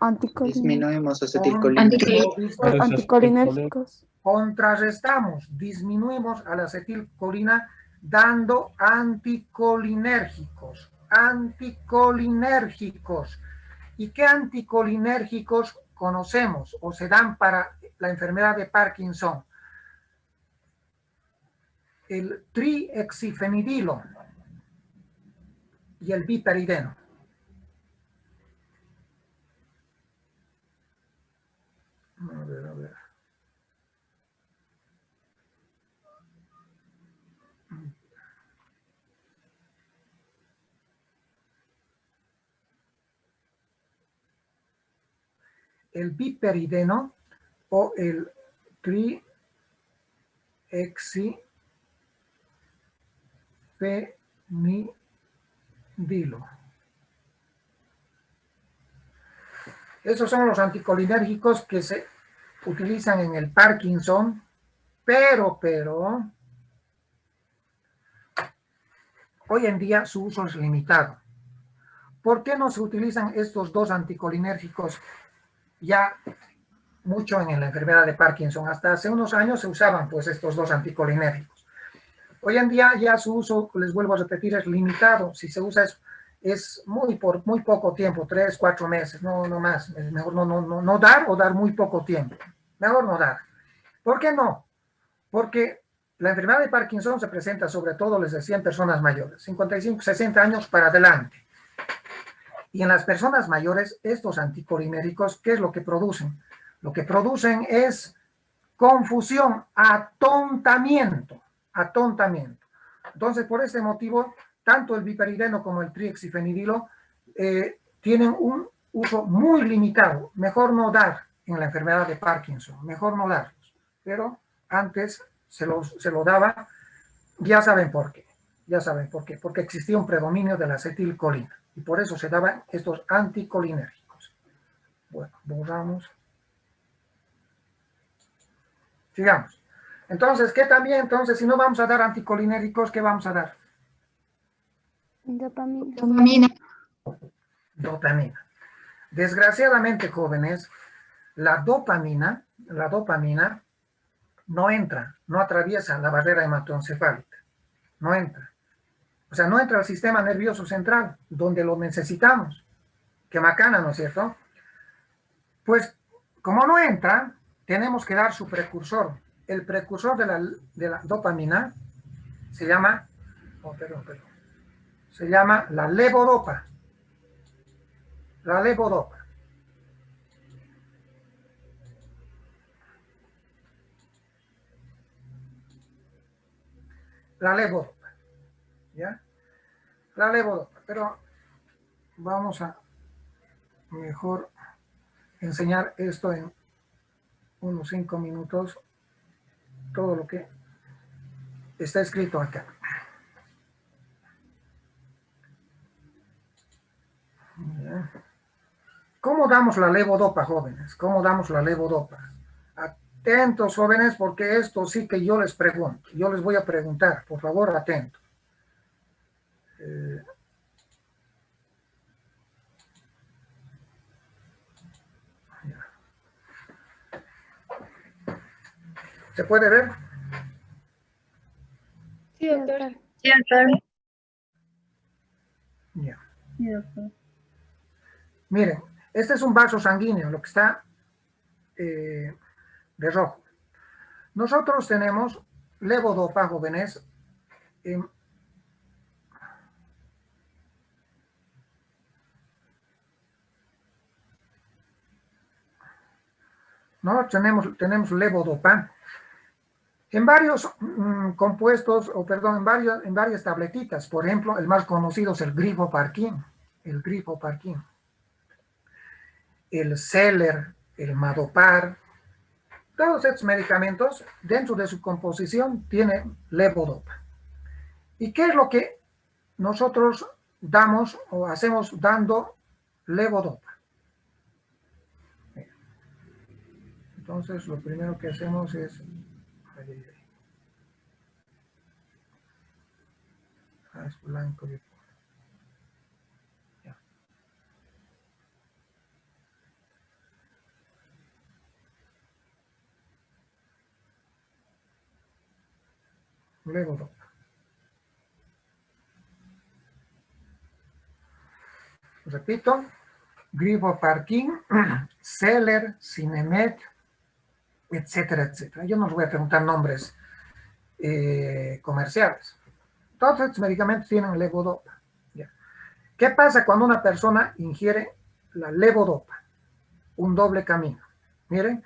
Anticolina. Disminuimos acetilcolina. Anticolinérgicos. Contrarrestamos, disminuimos a la acetilcolina dando anticolinérgicos. ¿Y qué anticolinérgicos conocemos o se dan para la enfermedad de Parkinson? El triexifenidilo y el piperideno. A ver. El piperideno o el triexifenidilo. Esos son los anticolinérgicos que se utilizan en el Parkinson, pero hoy en día su uso es limitado. ¿Por qué no se utilizan estos dos anticolinérgicos ya mucho en la enfermedad de Parkinson? Hasta hace unos años se usaban pues estos dos anticolinérgicos. Hoy en día ya su uso, les vuelvo a repetir, es limitado. Si se usa es por muy poco tiempo, 3, 4 meses, no más. Es mejor no dar o dar muy poco tiempo. Mejor no dar. ¿Por qué no? Porque la enfermedad de Parkinson se presenta sobre todo, les decía, en personas mayores, 55, 60 años para adelante. Y en las personas mayores, estos anticolinérgicos, ¿qué es lo que producen? Lo que producen es confusión, atontamiento. Entonces, por este motivo, tanto el piperideno como el triexifenidilo tienen un uso muy limitado. Mejor no dar en la enfermedad de Parkinson, mejor no darlos. Pero antes se lo daba, ya saben por qué. Porque existía un predominio de la acetilcolina. Y por eso se daban estos anticolinérgicos. Bueno, borramos. Sigamos. Entonces, ¿qué también? Entonces, si no vamos a dar anticolinérgicos, ¿qué vamos a dar? Dopamina. Desgraciadamente, jóvenes, la dopamina no entra, no atraviesa la barrera hematoencefálica. No entra. O sea, no entra al sistema nervioso central, donde lo necesitamos. Qué macana, ¿no es cierto? Pues, como no entra, tenemos que dar su precursor. El precursor de la dopamina se llama, se llama la levodopa. La levodopa. La levodopa. ¿Ya? La levodopa. Pero vamos a mejor enseñar esto en unos 5 minutos, todo lo que está escrito acá. ¿Ya? ¿Cómo damos la levodopa, jóvenes? ¿Cómo damos la levodopa? Atentos, jóvenes, porque esto sí que yo les pregunto. Yo les voy a preguntar, por favor, atentos. ¿Se puede ver? Sí, doctor. Ya. Miren, este es un vaso sanguíneo, lo que está de rojo. Nosotros tenemos levodopa, jóvenes, ¿no? Tenemos levodopa en varios compuestos, o perdón, en varias tabletitas. Por ejemplo, el más conocido es el glifoparkin, el Celer, el Madopar. Todos estos medicamentos, dentro de su composición, tienen levodopa. ¿Y qué es lo que nosotros damos o hacemos dando levodopa? Entonces, lo primero que hacemos es... es blanco. Ya. Levodopa. Repito, glifoparkin, Celer, Sinemet, etcétera, etcétera. Yo no les voy a preguntar nombres comerciales. Todos estos medicamentos tienen levodopa. ¿Ya? ¿Qué pasa cuando una persona ingiere la levodopa? Un doble camino. Miren,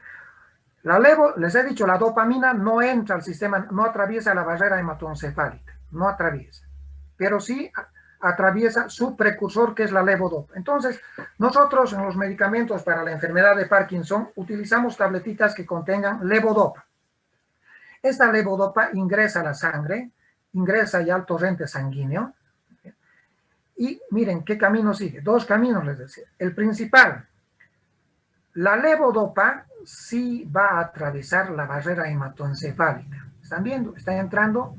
les he dicho, la dopamina no entra al sistema, no atraviesa la barrera hematoencefálica, no atraviesa, pero sí atraviesa su precursor, que es la levodopa. Entonces, nosotros en los medicamentos para la enfermedad de Parkinson utilizamos tabletitas que contengan levodopa. Esta levodopa ingresa a la sangre, ingresa ya al torrente sanguíneo, y miren qué camino sigue. Dos caminos, les decía. El principal, la levodopa sí va a atravesar la barrera hematoencefálica. ¿Están viendo? Está entrando,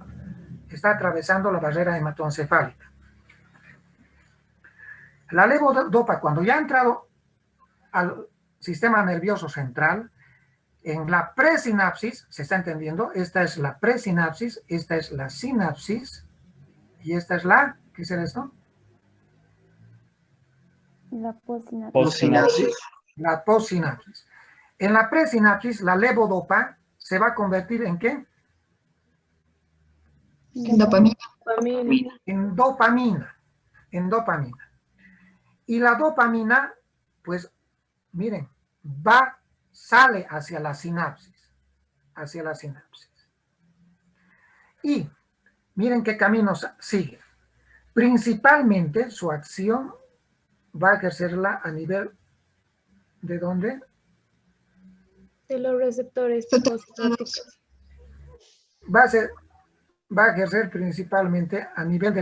está atravesando la barrera hematoencefálica. La levodopa, cuando ya ha entrado al sistema nervioso central, en la presinapsis, ¿se está entendiendo? Esta es la presinapsis, esta es la sinapsis, y esta es la, ¿qué será esto? La possinapsis. Possinapsis. La possinapsis. En la presinapsis, la levodopa se va a convertir ¿en qué? Dopamina. En dopamina. En dopamina. Y la dopamina, pues, miren, sale hacia la sinapsis. Hacia la sinapsis. Y miren qué caminos sigue. Principalmente su acción va a ejercerla a nivel ¿de dónde? De los receptores postsinápticos. Va a ejercer principalmente a nivel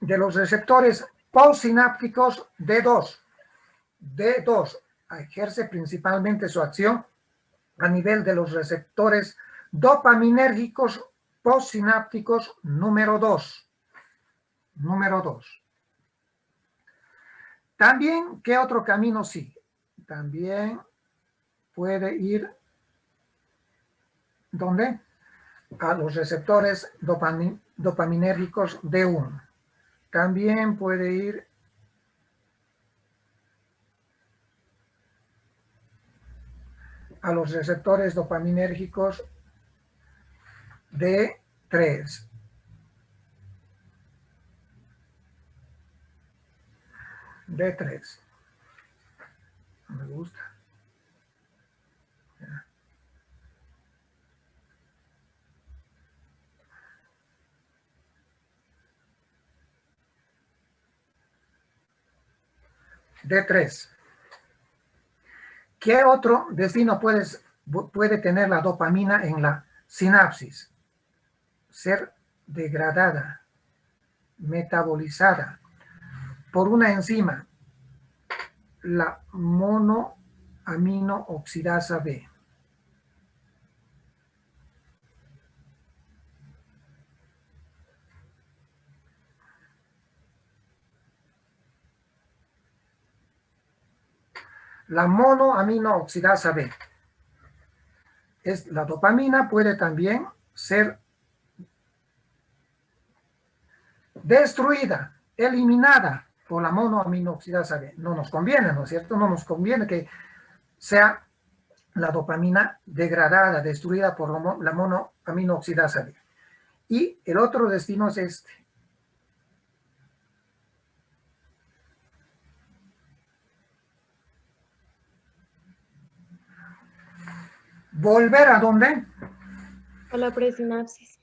de los receptores postsinápticos D2. D2 ejerce principalmente su acción a nivel de los receptores dopaminérgicos postsinápticos número 2. Número 2. También, ¿qué otro camino sigue? También puede ir, ¿dónde? A los receptores dopaminérgicos D1. También puede ir a los receptores dopaminérgicos D3. D3. No me gusta. D3. ¿Qué otro destino puede tener la dopamina en la sinapsis? Ser degradada, metabolizada por una enzima, la monoaminooxidasa B. La monoaminooxidasa B. La dopamina puede también ser destruida, eliminada por la monoaminooxidasa B. No nos conviene, ¿no es cierto? No nos conviene que sea la dopamina degradada, destruida por la monoaminooxidasa B. Y el otro destino es este. ¿Volver a dónde? A la presinapsis.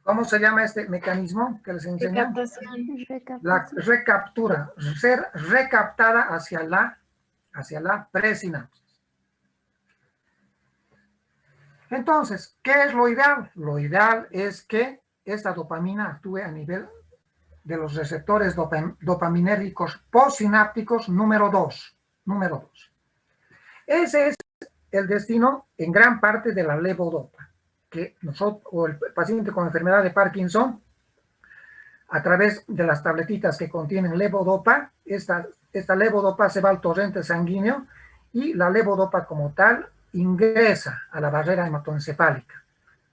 ¿Cómo se llama este mecanismo que les enseñé? Recaptación. La recaptura, ser recaptada hacia la presinapsis. Entonces, ¿qué es lo ideal? Lo ideal es que esta dopamina actúe a nivel de los receptores dopaminérgicos postsinápticos número 2. Número 2. Ese es el destino en gran parte de la levodopa, que nosotros, o el paciente con enfermedad de Parkinson, a través de las tabletitas que contienen levodopa, esta levodopa se va al torrente sanguíneo y la levodopa como tal ingresa a la barrera hematoencefálica.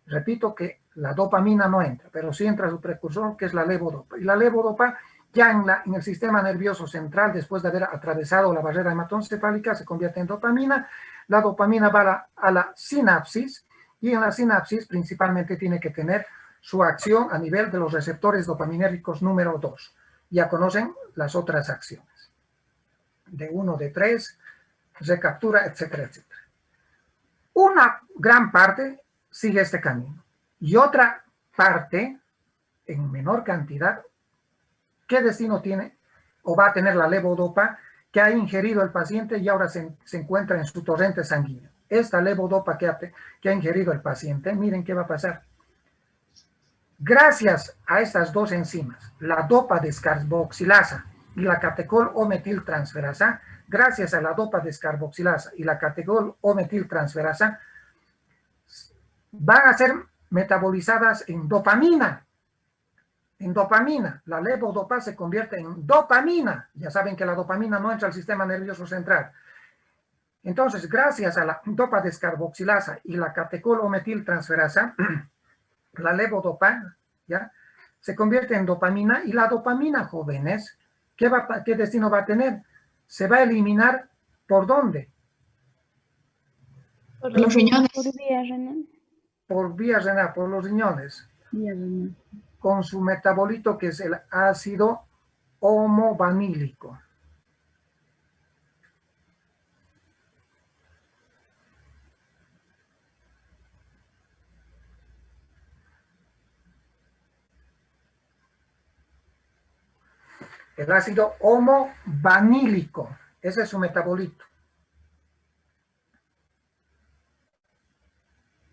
Repito que la dopamina no entra, pero sí entra su precursor, que es la levodopa. Y la levodopa ya en el sistema nervioso central, después de haber atravesado la barrera hematoencefálica, se convierte en dopamina. La dopamina va a la sinapsis, y en la sinapsis principalmente tiene que tener su acción a nivel de los receptores dopaminérgicos número 2. Ya conocen las otras acciones. D1, D3, recaptura, etcétera, etcétera. Una gran parte sigue este camino. Y otra parte, en menor cantidad, ¿qué destino tiene o va a tener la levodopa que ha ingerido el paciente y ahora se encuentra en su torrente sanguíneo? Esta levodopa que ha ingerido el paciente, miren qué va a pasar. Gracias a estas dos enzimas, la dopa descarboxilasa y la catecol O metiltransferasa, gracias a la dopa descarboxilasa y la catecol O metiltransferasa, van a ser metabolizadas en dopamina. En dopamina, la levodopa se convierte en dopamina. Ya saben que la dopamina no entra al sistema nervioso central. Entonces, gracias a la dopa descarboxilasa y la catecol O metiltransferasa, la levodopa, ¿ya?, se convierte en dopamina, y la dopamina, jóvenes, ¿qué destino va a tener? Se va a eliminar, ¿por dónde? Por Los riñones. Por vía renal. Por vía renal, por los riñones, Vía renal. con su metabolito que es el ácido homovanílico. El ácido homovanílico, ese es su metabolito.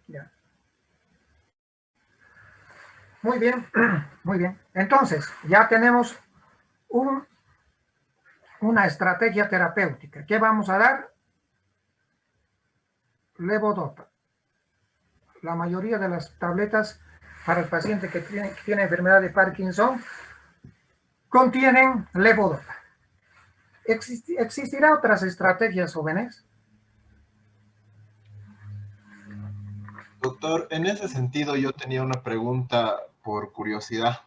Ya. Muy bien, muy bien. Entonces, ya tenemos una estrategia terapéutica. ¿Qué vamos a dar? Levodopa. La mayoría de las tabletas para el paciente que tiene enfermedad de Parkinson contienen levodopa. ¿Existirán otras estrategias, jóvenes? Doctor, en ese sentido yo tenía una pregunta por curiosidad,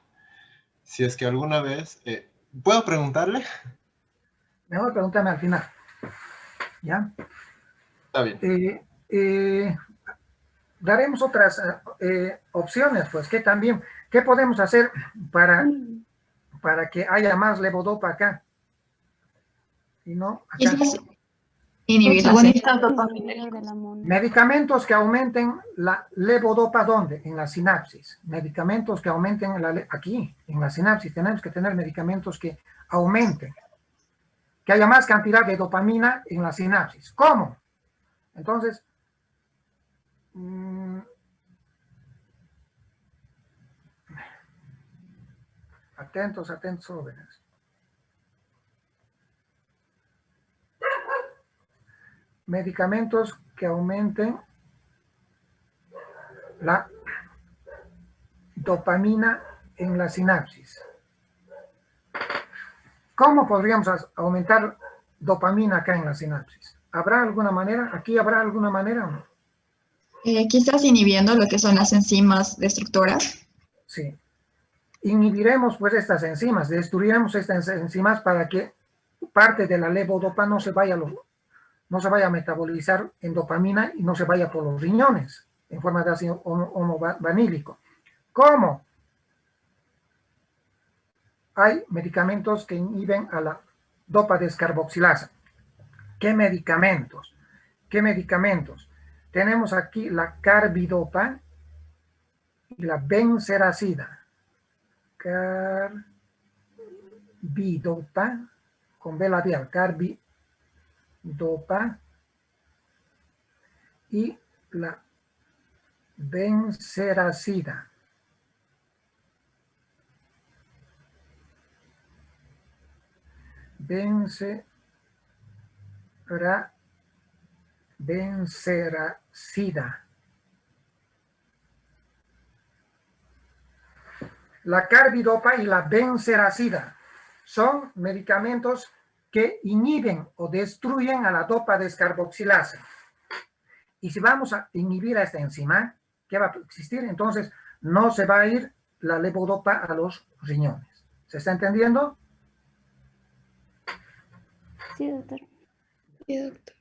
si es que alguna vez, ¿puedo preguntarle? Mejor pregúntame al final. ¿Ya? Está bien. Daremos otras opciones, pues, que también, ¿qué podemos hacer para que haya más levodopa acá? Y no acá. Quizás inhibir la Protagonistas dopaminérgicos. Medicamentos que aumenten la levodopa, ¿dónde? En la sinapsis. Medicamentos que aumenten aquí, en la sinapsis. Tenemos que tener medicamentos que aumenten, que haya más cantidad de dopamina en la sinapsis. ¿Cómo? Entonces, atentos, atentos, jóvenes. Medicamentos que aumenten la dopamina en la sinapsis. ¿Cómo podríamos aumentar dopamina acá en la sinapsis? ¿Habrá alguna manera? ¿Aquí habrá alguna manera o no? Quizás inhibiendo lo que son las enzimas destructoras. Sí. Inhibiremos pues estas enzimas, destruiremos estas enzimas para que parte de la levodopa no se vaya a metabolizar en dopamina y no se vaya por los riñones en forma de ácido homovanílico. ¿Cómo? Hay medicamentos que inhiben a la dopa descarboxilasa. ¿Qué medicamentos? ¿Qué medicamentos? Tenemos aquí la carbidopa y la benseracida. Carbidopa, con B labial, carbidopa y la benseracida. Benseracida. La carbidopa y la benseracida son medicamentos que inhiben o destruyen a la dopa descarboxilasa. Y si vamos a inhibir a esta enzima, ¿qué va a existir? Entonces no se va a ir la levodopa a los riñones. ¿Se está entendiendo? Sí, doctor. Sí, doctor.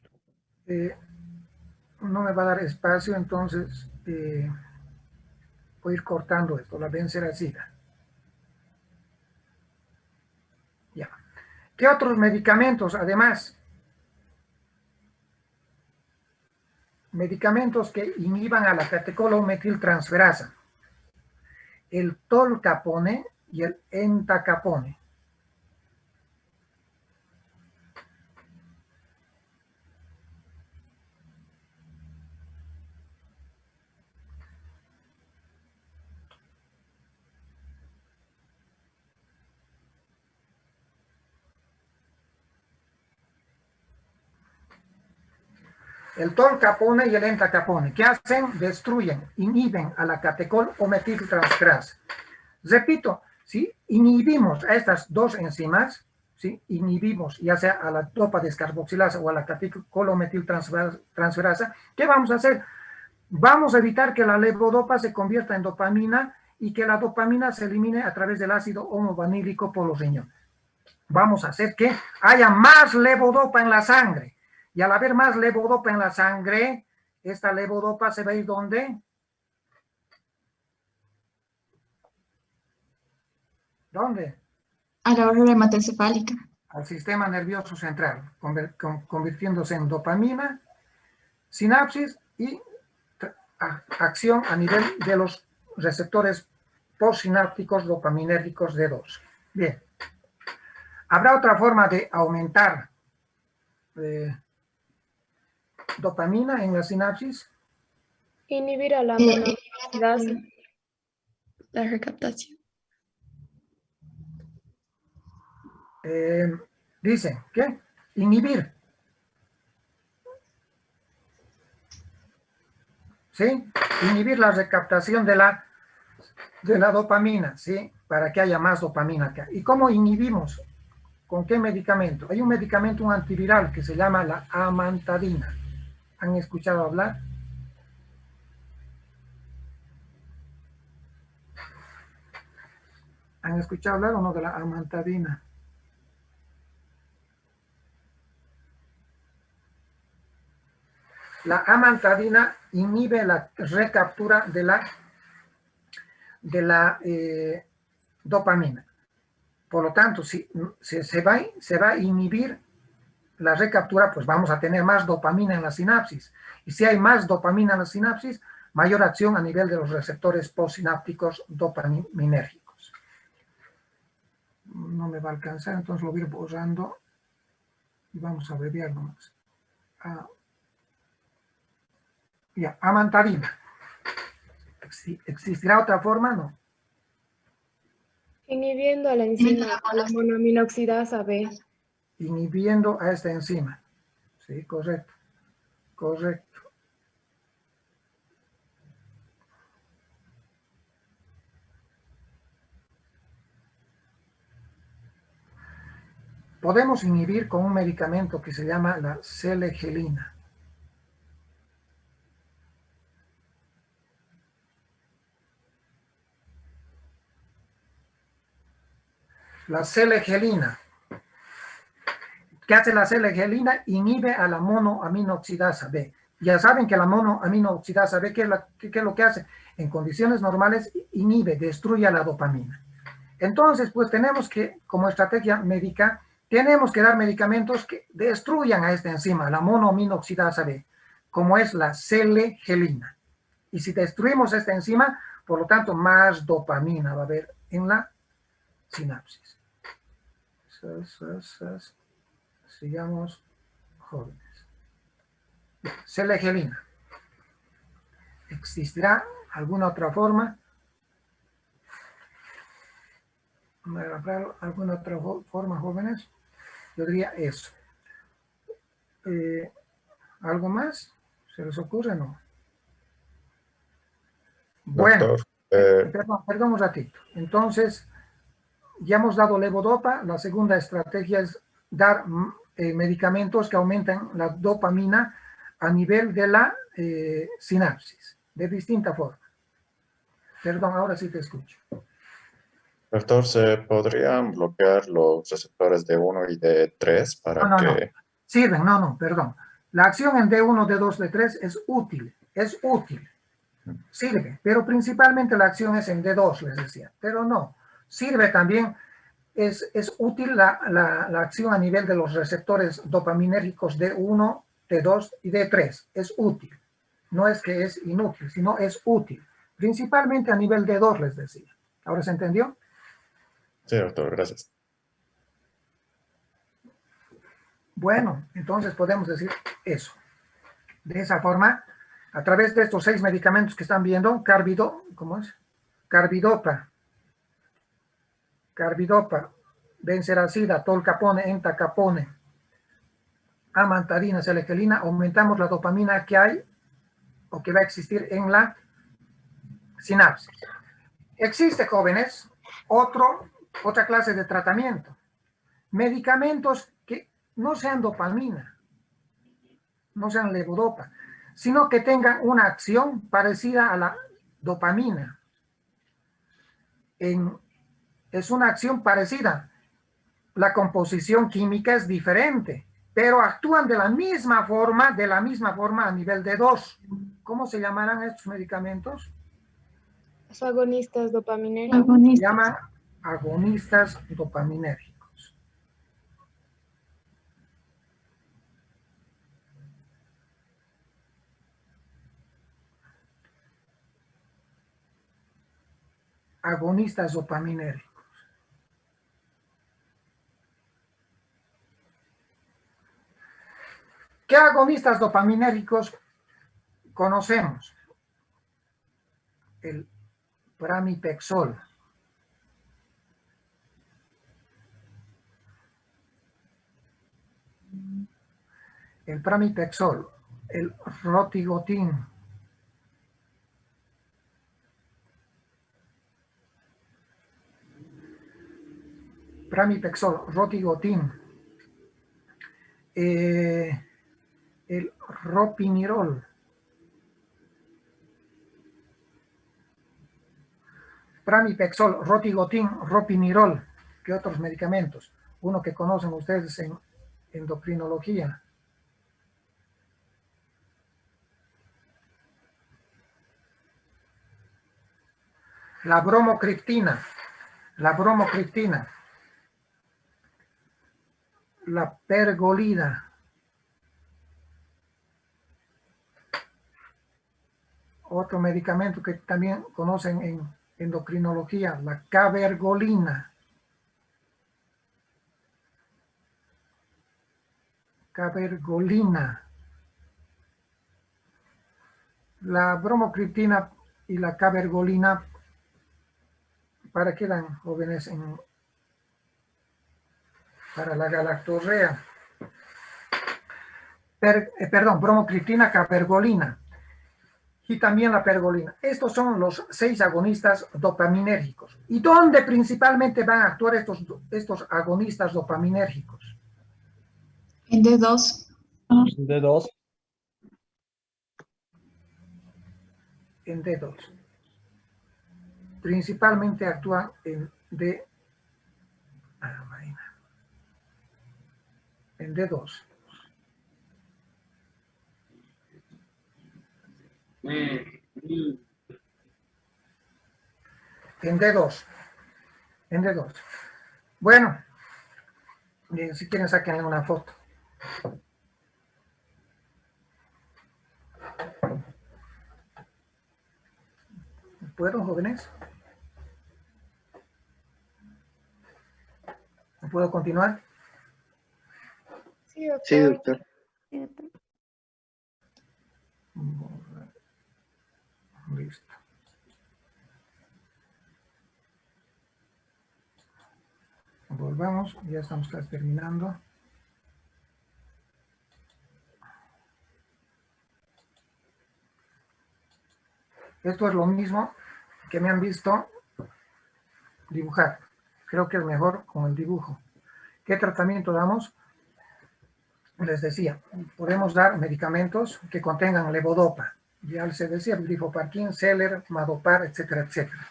No me va a dar espacio, entonces voy a ir cortando esto, la benseracida. Ya. ¿Qué otros medicamentos? Además, medicamentos que inhiban a la catecolometiltransferasa. El tolcapone y el entacapone. El tolcapone y el entacapone, ¿qué hacen? Destruyen, inhiben a la catecol o metiltransferasa. Repito, si inhibimos a estas dos enzimas, ¿sí? Inhibimos ya sea a la dopa descarboxilasa o a la catecol o metiltransferasa, ¿qué vamos a hacer? Vamos a evitar que la levodopa se convierta en dopamina y que la dopamina se elimine a través del ácido homovanílico por los riñones. Vamos a hacer que haya más levodopa en la sangre. Y al haber más levodopa en la sangre, esta levodopa se va a ir ¿dónde? ¿Dónde? A la hora hematoencefálica. Al sistema nervioso central, convirtiéndose en dopamina, sinapsis y acción a nivel de los receptores postsinápticos dopaminérgicos D2. Bien. ¿Habrá otra forma de aumentar dopamina en la sinapsis? Inhibir a la monoaminoxidasa. La recaptación. Dice, ¿qué? Inhibir. ¿Sí? Inhibir la recaptación de la dopamina, ¿sí? Para que haya más dopamina acá. ¿Y cómo inhibimos? ¿Con qué medicamento? Hay un medicamento, un antiviral que se llama la amantadina. ¿Han escuchado hablar? ¿Han escuchado hablar o no de la amantadina? La amantadina inhibe la recaptura de la dopamina. Por lo tanto, si se va a inhibir la recaptura, pues vamos a tener más dopamina en la sinapsis. Y si hay más dopamina en la sinapsis, mayor acción a nivel de los receptores postsinápticos dopaminérgicos. No me va a alcanzar, entonces lo voy a ir borrando y vamos a abreviar nomás. Ya, amantadina. ¿Existirá otra forma? No. Inhibiendo a la enzima, a la monoaminoxidasa B. Inhibiendo a esta enzima. Sí, correcto. Correcto. Podemos inhibir con un medicamento que se llama la selegelina. La selegelina. ¿Qué hace la selegelina? Inhibe a la monoaminoxidasa B. Ya saben que la monoaminoxidasa B, ¿qué es lo que hace? En condiciones normales, inhibe, destruye la dopamina. Entonces, pues tenemos que, como estrategia médica, tenemos que dar medicamentos que destruyan a esta enzima, la monoaminoxidasa B, como es la selegelina. Y si destruimos esta enzima, por lo tanto, más dopamina va a haber en la sinapsis. Sigamos jóvenes. Selegelina. ¿Existirá alguna otra forma? ¿Alguna otra forma, jóvenes? Yo diría eso. ¿Algo más? ¿Se les ocurre? No. Bueno, Doctor, perdón un ratito. Entonces, ya hemos dado levodopa. La segunda estrategia es dar medicamentos que aumenten la dopamina a nivel de la sinapsis, de distinta forma. Perdón, ahora sí te escucho. doctor, ¿se podrían bloquear los receptores D1 y D3 para No. que... Sirven, perdón. La acción en D1, D2, D3 es útil, sirve, pero principalmente la acción es en D2, les decía, pero no, sirve también, es útil la acción a nivel de los receptores dopaminérgicos D1, D2 y D3, es útil, no es que es inútil, sino es útil, principalmente a nivel D2, les decía. ¿Ahora se entendió? Sí, doctor, gracias. Bueno, entonces podemos decir eso. De esa forma, a través de estos 6 medicamentos que están viendo, carbidopa, benseracida, tolcapone, entacapone, amantadina, selegelina, aumentamos la dopamina que hay o que va a existir en la sinapsis. Existe, jóvenes, otra clase de tratamiento. Medicamentos que no sean dopamina, no sean levodopa, sino que tengan una acción parecida a la dopamina. Es una acción parecida. La composición química es diferente, pero actúan de la misma forma a nivel de D2. ¿Cómo se llamarán estos medicamentos? Los agonistas dopaminérgicos. Se llaman agonistas dopaminérgicos. Agonistas dopaminérgicos. ¿Qué agonistas dopaminérgicos conocemos? El pramipexol. El pramipexol, el rotigotin. Pramipexol, rotigotin. El ropinirol. Pramipexol, rotigotin, ropinirol. ¿Qué otros medicamentos? Uno que conocen ustedes en endocrinología. La bromocriptina, la pergolida, otro medicamento que también conocen en endocrinología, la cabergolina. La bromocriptina y la cabergolina, ¿para qué dan, jóvenes, para la galactorrea? Perdón, bromocriptina, cabergolina y también la pergolina. Estos son los 6 agonistas dopaminérgicos. ¿Y dónde principalmente van a actuar estos agonistas dopaminérgicos? En D2. D2. En D2. Principalmente actúan en D2. En D2. Bueno, si quieren sáquenle una foto. ¿Puedo, jóvenes? ¿Puedo continuar? Sí, doctor. Sí, doctor. Sí, doctor. Listo. Volvamos, ya estamos casi terminando. Esto es lo mismo que me han visto dibujar. Creo que es mejor con el dibujo. ¿Qué tratamiento damos? Les decía, podemos dar medicamentos que contengan levodopa. Ya se decía, glifoparkin, Celler, Madopar, etcétera, etcétera.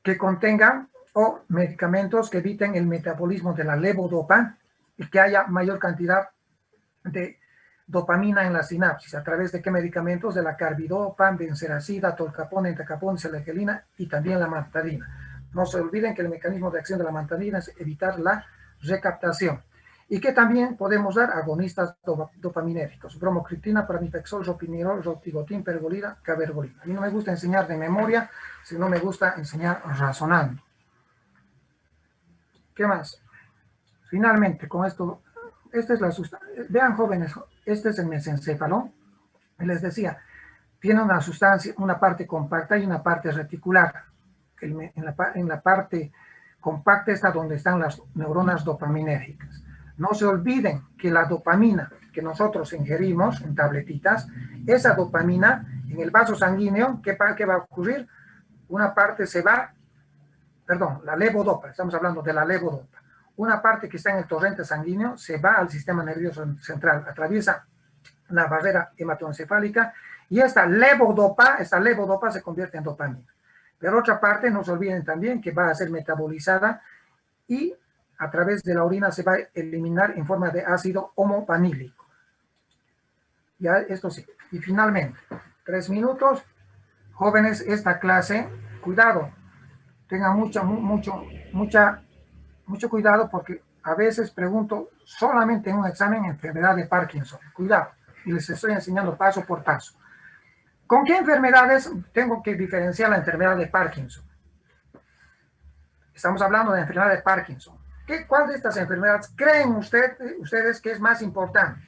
Que contengan medicamentos que eviten el metabolismo de la levodopa y que haya mayor cantidad de dopamina en la sinapsis. ¿A través de qué medicamentos? De la carbidopa, benseracida, tolcapón, entacapón, selegelina y también la mantadina. No se olviden que el mecanismo de acción de la mantadina es evitar la recaptación. Y que también podemos dar agonistas dopaminérgicos. Bromocriptina, pramipexol, ropinirol, rotigotin, pergolida, cabergolina. A mí no me gusta enseñar de memoria, sino me gusta enseñar razonando. ¿Qué más? Finalmente, con esto, esta es la sustancia. Vean, jóvenes, este es el mesencéfalo. Les decía, tiene una sustancia, una parte compacta y una parte reticular. En la parte compacta está donde están las neuronas dopaminérgicas. No se olviden que la dopamina que nosotros ingerimos en tabletitas, esa dopamina en el vaso sanguíneo, ¿qué va a ocurrir? Una parte se va, perdón, la levodopa, estamos hablando de la levodopa. Una parte que está en el torrente sanguíneo se va al sistema nervioso central, atraviesa la barrera hematoencefálica y esta levodopa se convierte en dopamina. Pero otra parte, no se olviden también que va a ser metabolizada y a través de la orina se va a eliminar en forma de ácido homovanílico. Ya, esto sí. Y finalmente, 3 minutos. Jóvenes, esta clase, cuidado, tengan mucho cuidado porque a veces pregunto solamente en un examen enfermedad de Parkinson. Cuidado, y les estoy enseñando paso por paso. ¿Con qué enfermedades tengo que diferenciar la enfermedad de Parkinson? Estamos hablando de enfermedad de Parkinson. ¿Cuál de estas enfermedades creen ustedes que es más importante?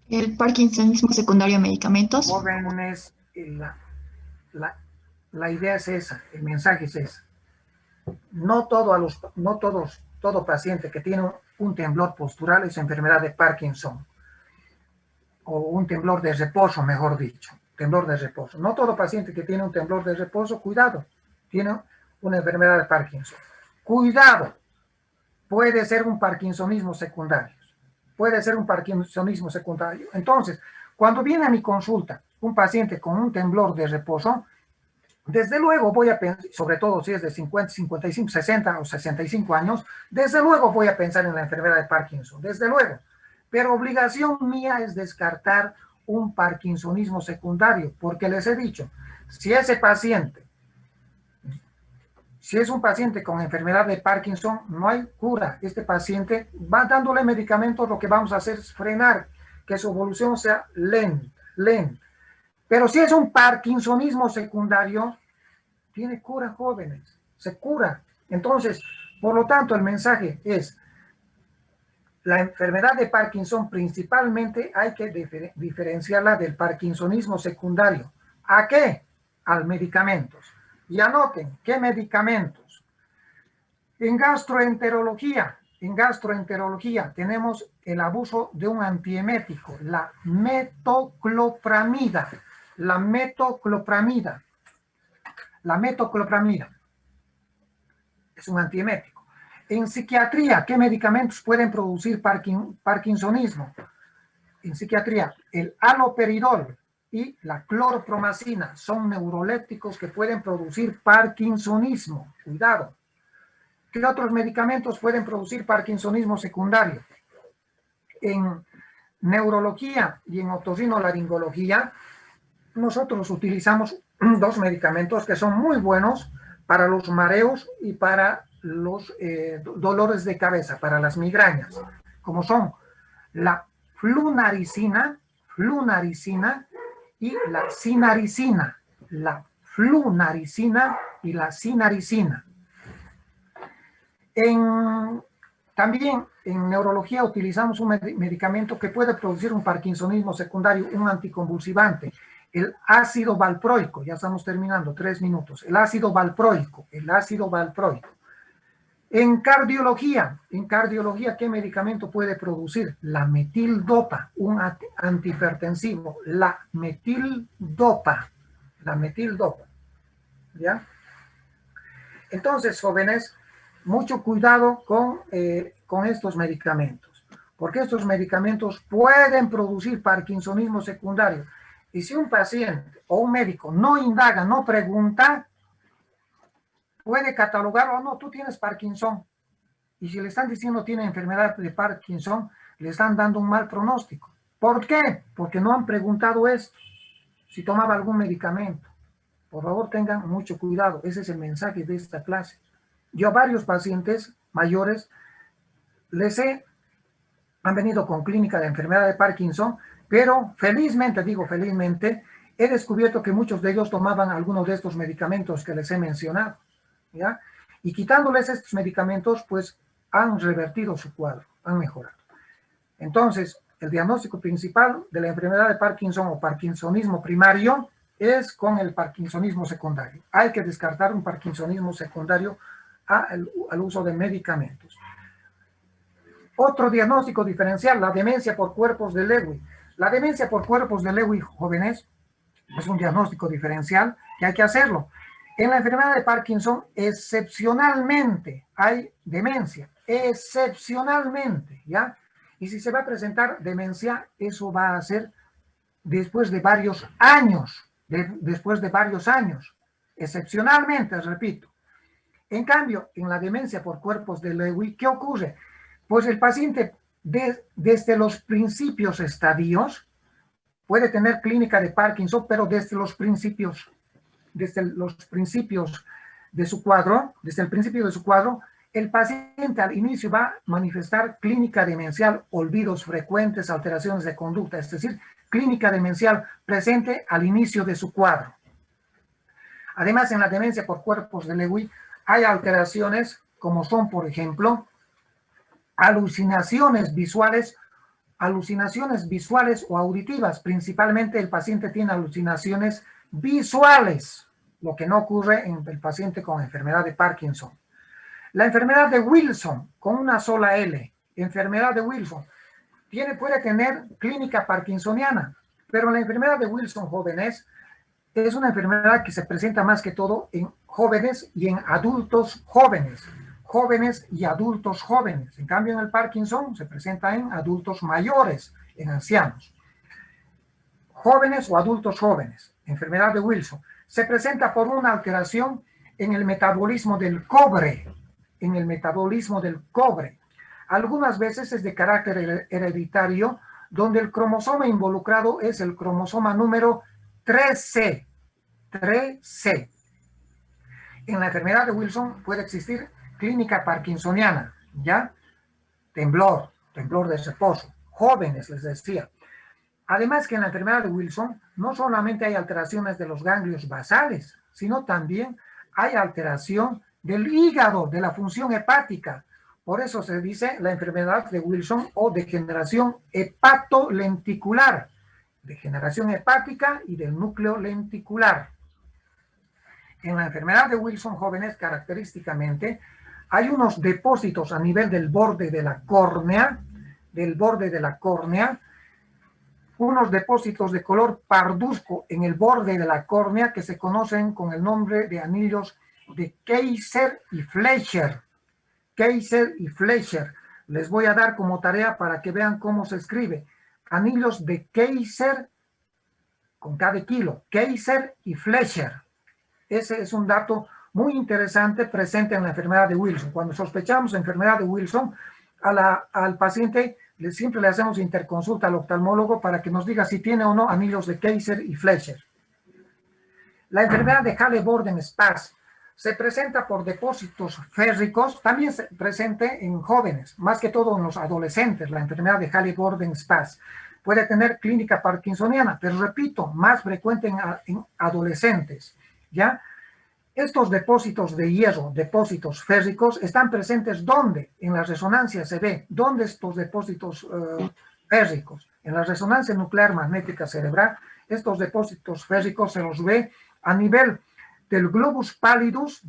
El parkinsonismo secundario a medicamentos. Jóvenes, la idea es esa, el mensaje es ese. No todo paciente que tiene un temblor postural es enfermedad de Parkinson. O un temblor de reposo, mejor dicho. Temblor de reposo. No todo paciente que tiene un temblor de reposo, cuidado, tiene una enfermedad de Parkinson. Cuidado, puede ser un parkinsonismo secundario. Puede ser un parkinsonismo secundario. Entonces, cuando viene a mi consulta un paciente con un temblor de reposo, desde luego voy a pensar, sobre todo si es de 50, 55, 60 o 65 años, desde luego voy a pensar en la enfermedad de Parkinson, desde luego. Pero obligación mía es descartar un parkinsonismo secundario, porque les he dicho, si ese paciente, si es un paciente con enfermedad de Parkinson, no hay cura. Este paciente va dándole medicamentos, lo que vamos a hacer es frenar, que su evolución sea lenta. Pero si es un parkinsonismo secundario, tiene cura, jóvenes, se cura. Entonces, por lo tanto, el mensaje es, la enfermedad de Parkinson principalmente hay que diferenciarla del parkinsonismo secundario. ¿A qué? Al medicamentos. Y anoten, ¿qué medicamentos? En gastroenterología tenemos el abuso de un antiemético, la metoclopramida. La metoclopramida es un antiemético. En psiquiatría, ¿qué medicamentos pueden producir parkinsonismo? En psiquiatría, el haloperidol y la clorpromacina son neurolépticos que pueden producir parkinsonismo. Cuidado. ¿Qué otros medicamentos pueden producir parkinsonismo secundario? En neurología y en otorrinolaringología, nosotros utilizamos dos medicamentos que son muy buenos para los mareos y para los dolores de cabeza, para las migrañas, como son la flunaricina y la cinaricina. La flunaricina y la cinaricina. También en neurología utilizamos un medicamento que puede producir un parkinsonismo secundario, un anticonvulsivante, el ácido valproico. Ya estamos terminando, 3 minutos. El ácido valproico. En cardiología, ¿qué medicamento puede producir? La metildopa, un antihipertensivo. La metildopa. ¿Ya? Entonces, jóvenes, mucho cuidado con estos medicamentos, porque estos medicamentos pueden producir parkinsonismo secundario. Y si un paciente o un médico no indaga, no pregunta, puede catalogarlo, no, tú tienes Parkinson. Y si le están diciendo tiene enfermedad de Parkinson, le están dando un mal pronóstico. ¿Por qué? Porque no han preguntado esto, si tomaba algún medicamento. Por favor, tengan mucho cuidado. Ese es el mensaje de esta clase. Yo a varios pacientes mayores han venido con clínica de enfermedad de Parkinson, pero felizmente, he descubierto que muchos de ellos tomaban algunos de estos medicamentos que les he mencionado, ¿ya? Y quitándoles estos medicamentos, pues han revertido su cuadro, han mejorado. Entonces, el diagnóstico principal de la enfermedad de Parkinson o parkinsonismo primario es con el parkinsonismo secundario. Hay que descartar un parkinsonismo secundario al uso de medicamentos. Otro diagnóstico diferencial, la demencia por cuerpos de Lewy. La demencia por cuerpos de Lewy, jóvenes, es un diagnóstico diferencial que hay que hacerlo. En la enfermedad de Parkinson, excepcionalmente hay demencia, excepcionalmente, ¿ya? Y si se va a presentar demencia, eso va a ser después de varios años, excepcionalmente, repito. En cambio, en la demencia por cuerpos de Lewy, ¿qué ocurre? Pues el paciente desde los principios estadios puede tener clínica de Parkinson, pero desde el principio de su cuadro, el paciente al inicio va a manifestar clínica demencial, olvidos frecuentes, alteraciones de conducta, es decir, clínica demencial presente al inicio de su cuadro. Además, en la demencia por cuerpos de Lewy hay alteraciones como son, por ejemplo, alucinaciones visuales o auditivas. Principalmente el paciente tiene alucinaciones visuales, lo que no ocurre en el paciente con enfermedad de Parkinson. La enfermedad de Wilson, con una sola L, enfermedad de Wilson, puede tener clínica parkinsoniana, pero la enfermedad de Wilson, jóvenes, es una enfermedad que se presenta más que todo en jóvenes y en adultos jóvenes. Jóvenes y adultos jóvenes. En cambio, en el Parkinson se presenta en adultos mayores, en ancianos. jóvenes o adultos jóvenes. Enfermedad de Wilson. Se presenta por una alteración en el metabolismo del cobre. En el metabolismo del cobre. Algunas veces es de carácter hereditario, donde el cromosoma involucrado es el cromosoma número 3C. 3C. En la enfermedad de Wilson puede existir clínica parkinsoniana, ¿ya? Temblor de reposo. Jóvenes, les decía. Además que en la enfermedad de Wilson no solamente hay alteraciones de los ganglios basales, sino también hay alteración del hígado, de la función hepática. Por eso se dice la enfermedad de Wilson o degeneración hepatolenticular. Degeneración hepática y del núcleo lenticular. En la enfermedad de Wilson, jóvenes, característicamente, hay unos depósitos a nivel del borde de la córnea, unos depósitos de color parduzco en el borde de la córnea que se conocen con el nombre de anillos de Kaiser y Fleischer. Kaiser y Fleischer. Les voy a dar como tarea para que vean cómo se escribe. Anillos de Kaiser con cada kilo. Kaiser y Fleischer. Ese es un dato muy interesante presente en la enfermedad de Wilson. Cuando sospechamos enfermedad de Wilson, al paciente siempre le hacemos interconsulta al oftalmólogo para que nos diga si tiene o no anillos de Kaiser y Fleischer. La enfermedad de Halle-Borden-Spass se presenta por depósitos férricos, también se presente en jóvenes, más que todo en los adolescentes, la enfermedad de Halle-Borden-Spass. Puede tener clínica parkinsoniana, pero repito, más frecuente en adolescentes, ¿ya? Estos depósitos de hierro, depósitos férricos, están presentes ¿dónde? En la resonancia se ve. ¿Dónde estos depósitos férricos? En la resonancia nuclear magnética cerebral, estos depósitos férricos se los ve a nivel del globus pallidus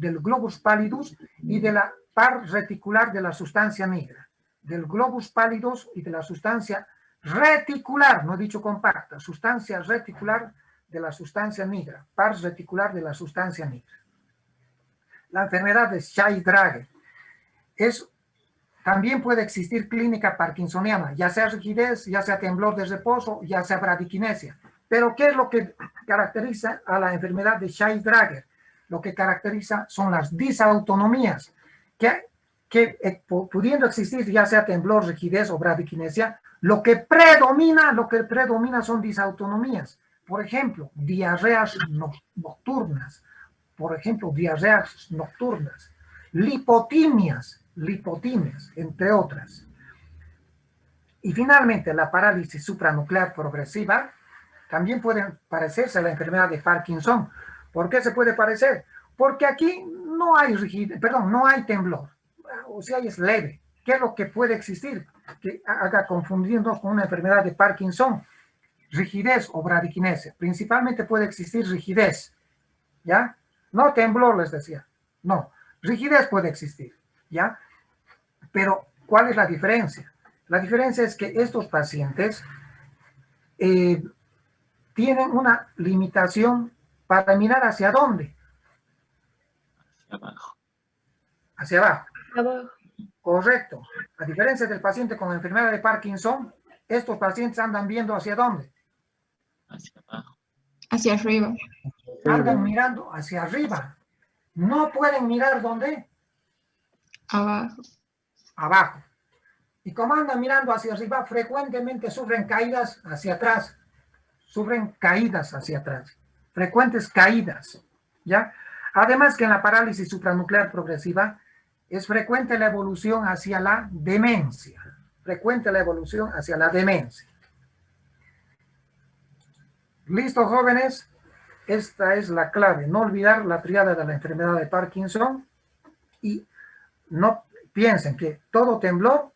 y de la par reticular de la sustancia negra. Del globus pallidus y de la sustancia reticular, no he dicho compacta, sustancia reticular de la sustancia negra, par reticular de la sustancia negra. La enfermedad de Shay-Drager también puede existir clínica parkinsoniana, ya sea rigidez, ya sea temblor de reposo, ya sea bradiquinesia. Pero ¿qué es lo que caracteriza a la enfermedad de Shay-Drager? Lo que caracteriza son las disautonomías, que pudiendo existir ya sea temblor, rigidez o bradiquinesia, lo que predomina son disautonomías. Por ejemplo, diarreas nocturnas. Lipotimias, entre otras. Y finalmente, la parálisis supranuclear progresiva también puede parecerse a la enfermedad de Parkinson. ¿Por qué se puede parecer? Porque aquí no hay no hay temblor, o sea, es leve. ¿Qué es lo que puede existir que haga confundirnos con una enfermedad de Parkinson? Rigidez o bradiquinesia. Principalmente puede existir rigidez, ¿ya? No temblor, les decía. No, rigidez puede existir, ¿ya? Pero, ¿cuál es la diferencia? La diferencia es que estos pacientes tienen una limitación para mirar hacia dónde. Hacia abajo. Hacia abajo. Abajo. Correcto. A diferencia del paciente con enfermedad de Parkinson, estos pacientes andan viendo hacia dónde. Hacia abajo. Hacia arriba. Andan mirando hacia arriba. No pueden mirar ¿dónde? Abajo. Abajo. Y como andan mirando hacia arriba, frecuentemente sufren caídas hacia atrás. Frecuentes caídas, ¿ya? Además que en la parálisis supranuclear progresiva es frecuente la evolución hacia la demencia. ¿Listo, jóvenes? Esta es la clave. No olvidar la tríada de la enfermedad de Parkinson y no piensen que todo temblor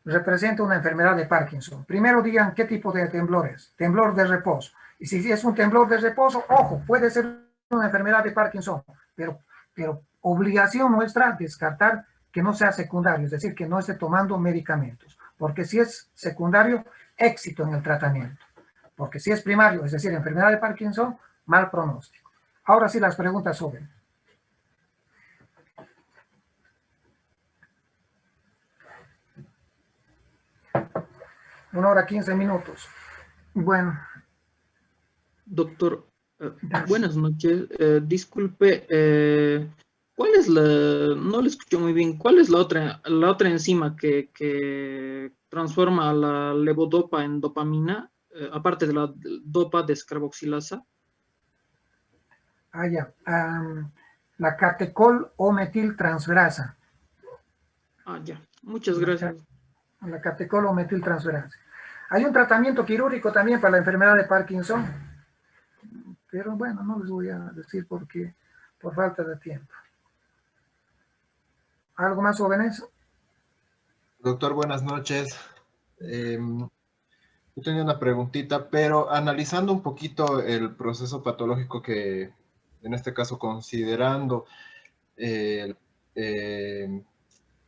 representa una enfermedad de Parkinson. Primero digan qué tipo de temblor es. Temblor de reposo. Y si es un temblor de reposo, ojo, puede ser una enfermedad de Parkinson, pero obligación nuestra descartar que no sea secundario, es decir, que no esté tomando medicamentos. Porque si es secundario, éxito en el tratamiento. Porque si es primario, es decir, enfermedad de Parkinson, mal pronóstico. Ahora sí las preguntas sobre. 1 hora 15 minutos. Bueno, Doctor, Gracias. buenas noches. Disculpe, ¿cuál es no le escucho muy bien, ¿cuál es la otra enzima que transforma a la levodopa en dopamina, aparte de la dopa descarboxilasa? Ya. La catecol o metiltransferasa. Ya. Muchas gracias. La catecol o metiltransferasa. Hay un tratamiento quirúrgico también para la enfermedad de Parkinson, pero bueno, no les voy a decir por falta de tiempo. ¿Algo más, jóvenes? Doctor, buenas noches. Yo tenía una preguntita, pero analizando un poquito el proceso patológico que, en este caso, considerando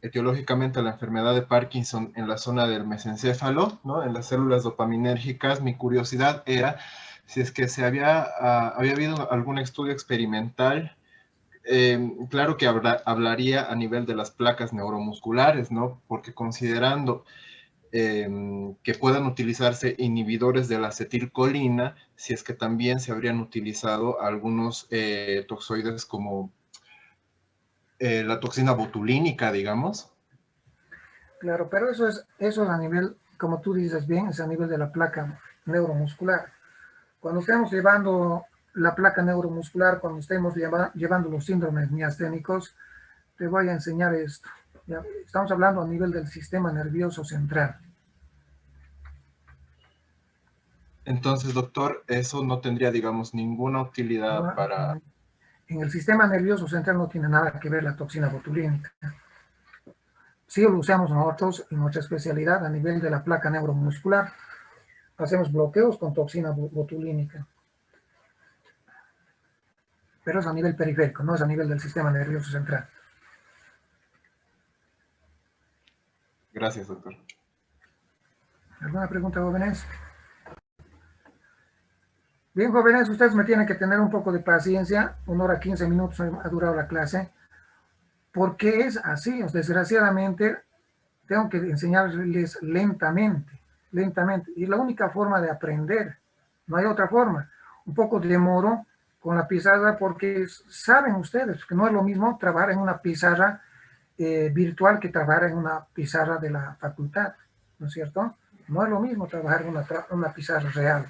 etiológicamente la enfermedad de Parkinson en la zona del mesencéfalo, ¿no? En las células dopaminérgicas, mi curiosidad era si es que había habido algún estudio experimental. Claro que hablaría a nivel de las placas neuromusculares, ¿no? Porque considerando que puedan utilizarse inhibidores de la acetilcolina, si es que también se habrían utilizado algunos toxoides como la toxina botulínica, digamos. Claro, pero eso es a nivel, como tú dices bien, es a nivel de la placa neuromuscular. Cuando estemos llevando la placa neuromuscular, cuando estemos llevando los síndromes miasténicos, te voy a enseñar esto. ¿Ya? Estamos hablando a nivel del sistema nervioso central. Entonces, doctor, eso no tendría, digamos, ninguna utilidad para... En el sistema nervioso central no tiene nada que ver la toxina botulínica. Sí lo usamos nosotros en nuestra especialidad a nivel de la placa neuromuscular. Hacemos bloqueos con toxina botulínica. Pero es a nivel periférico, no es a nivel del sistema nervioso central. Gracias, doctor. ¿Alguna pregunta, jóvenes? Bien, jóvenes, ustedes me tienen que tener un poco de paciencia. 1 hora 15 minutos ha durado la clase. Porque es así, desgraciadamente, tengo que enseñarles lentamente. Y la única forma de aprender, no hay otra forma. Un poco demoro con la pizarra porque saben ustedes que no es lo mismo trabajar en una pizarra virtual que trabajar en una pizarra de la facultad, ¿no es cierto? No es lo mismo trabajar en una pizarra real.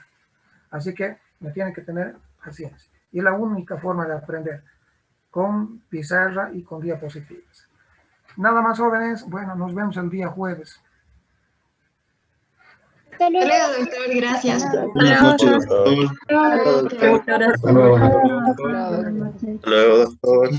Así que me tienen que tener paciencia. Y es la única forma de aprender, con pizarra y con diapositivas. Nada más, jóvenes. Bueno, nos vemos el día jueves. Hasta luego, doctor. Gracias. Buenas noches, doctor. Muchas gracias. Hasta luego, doctor.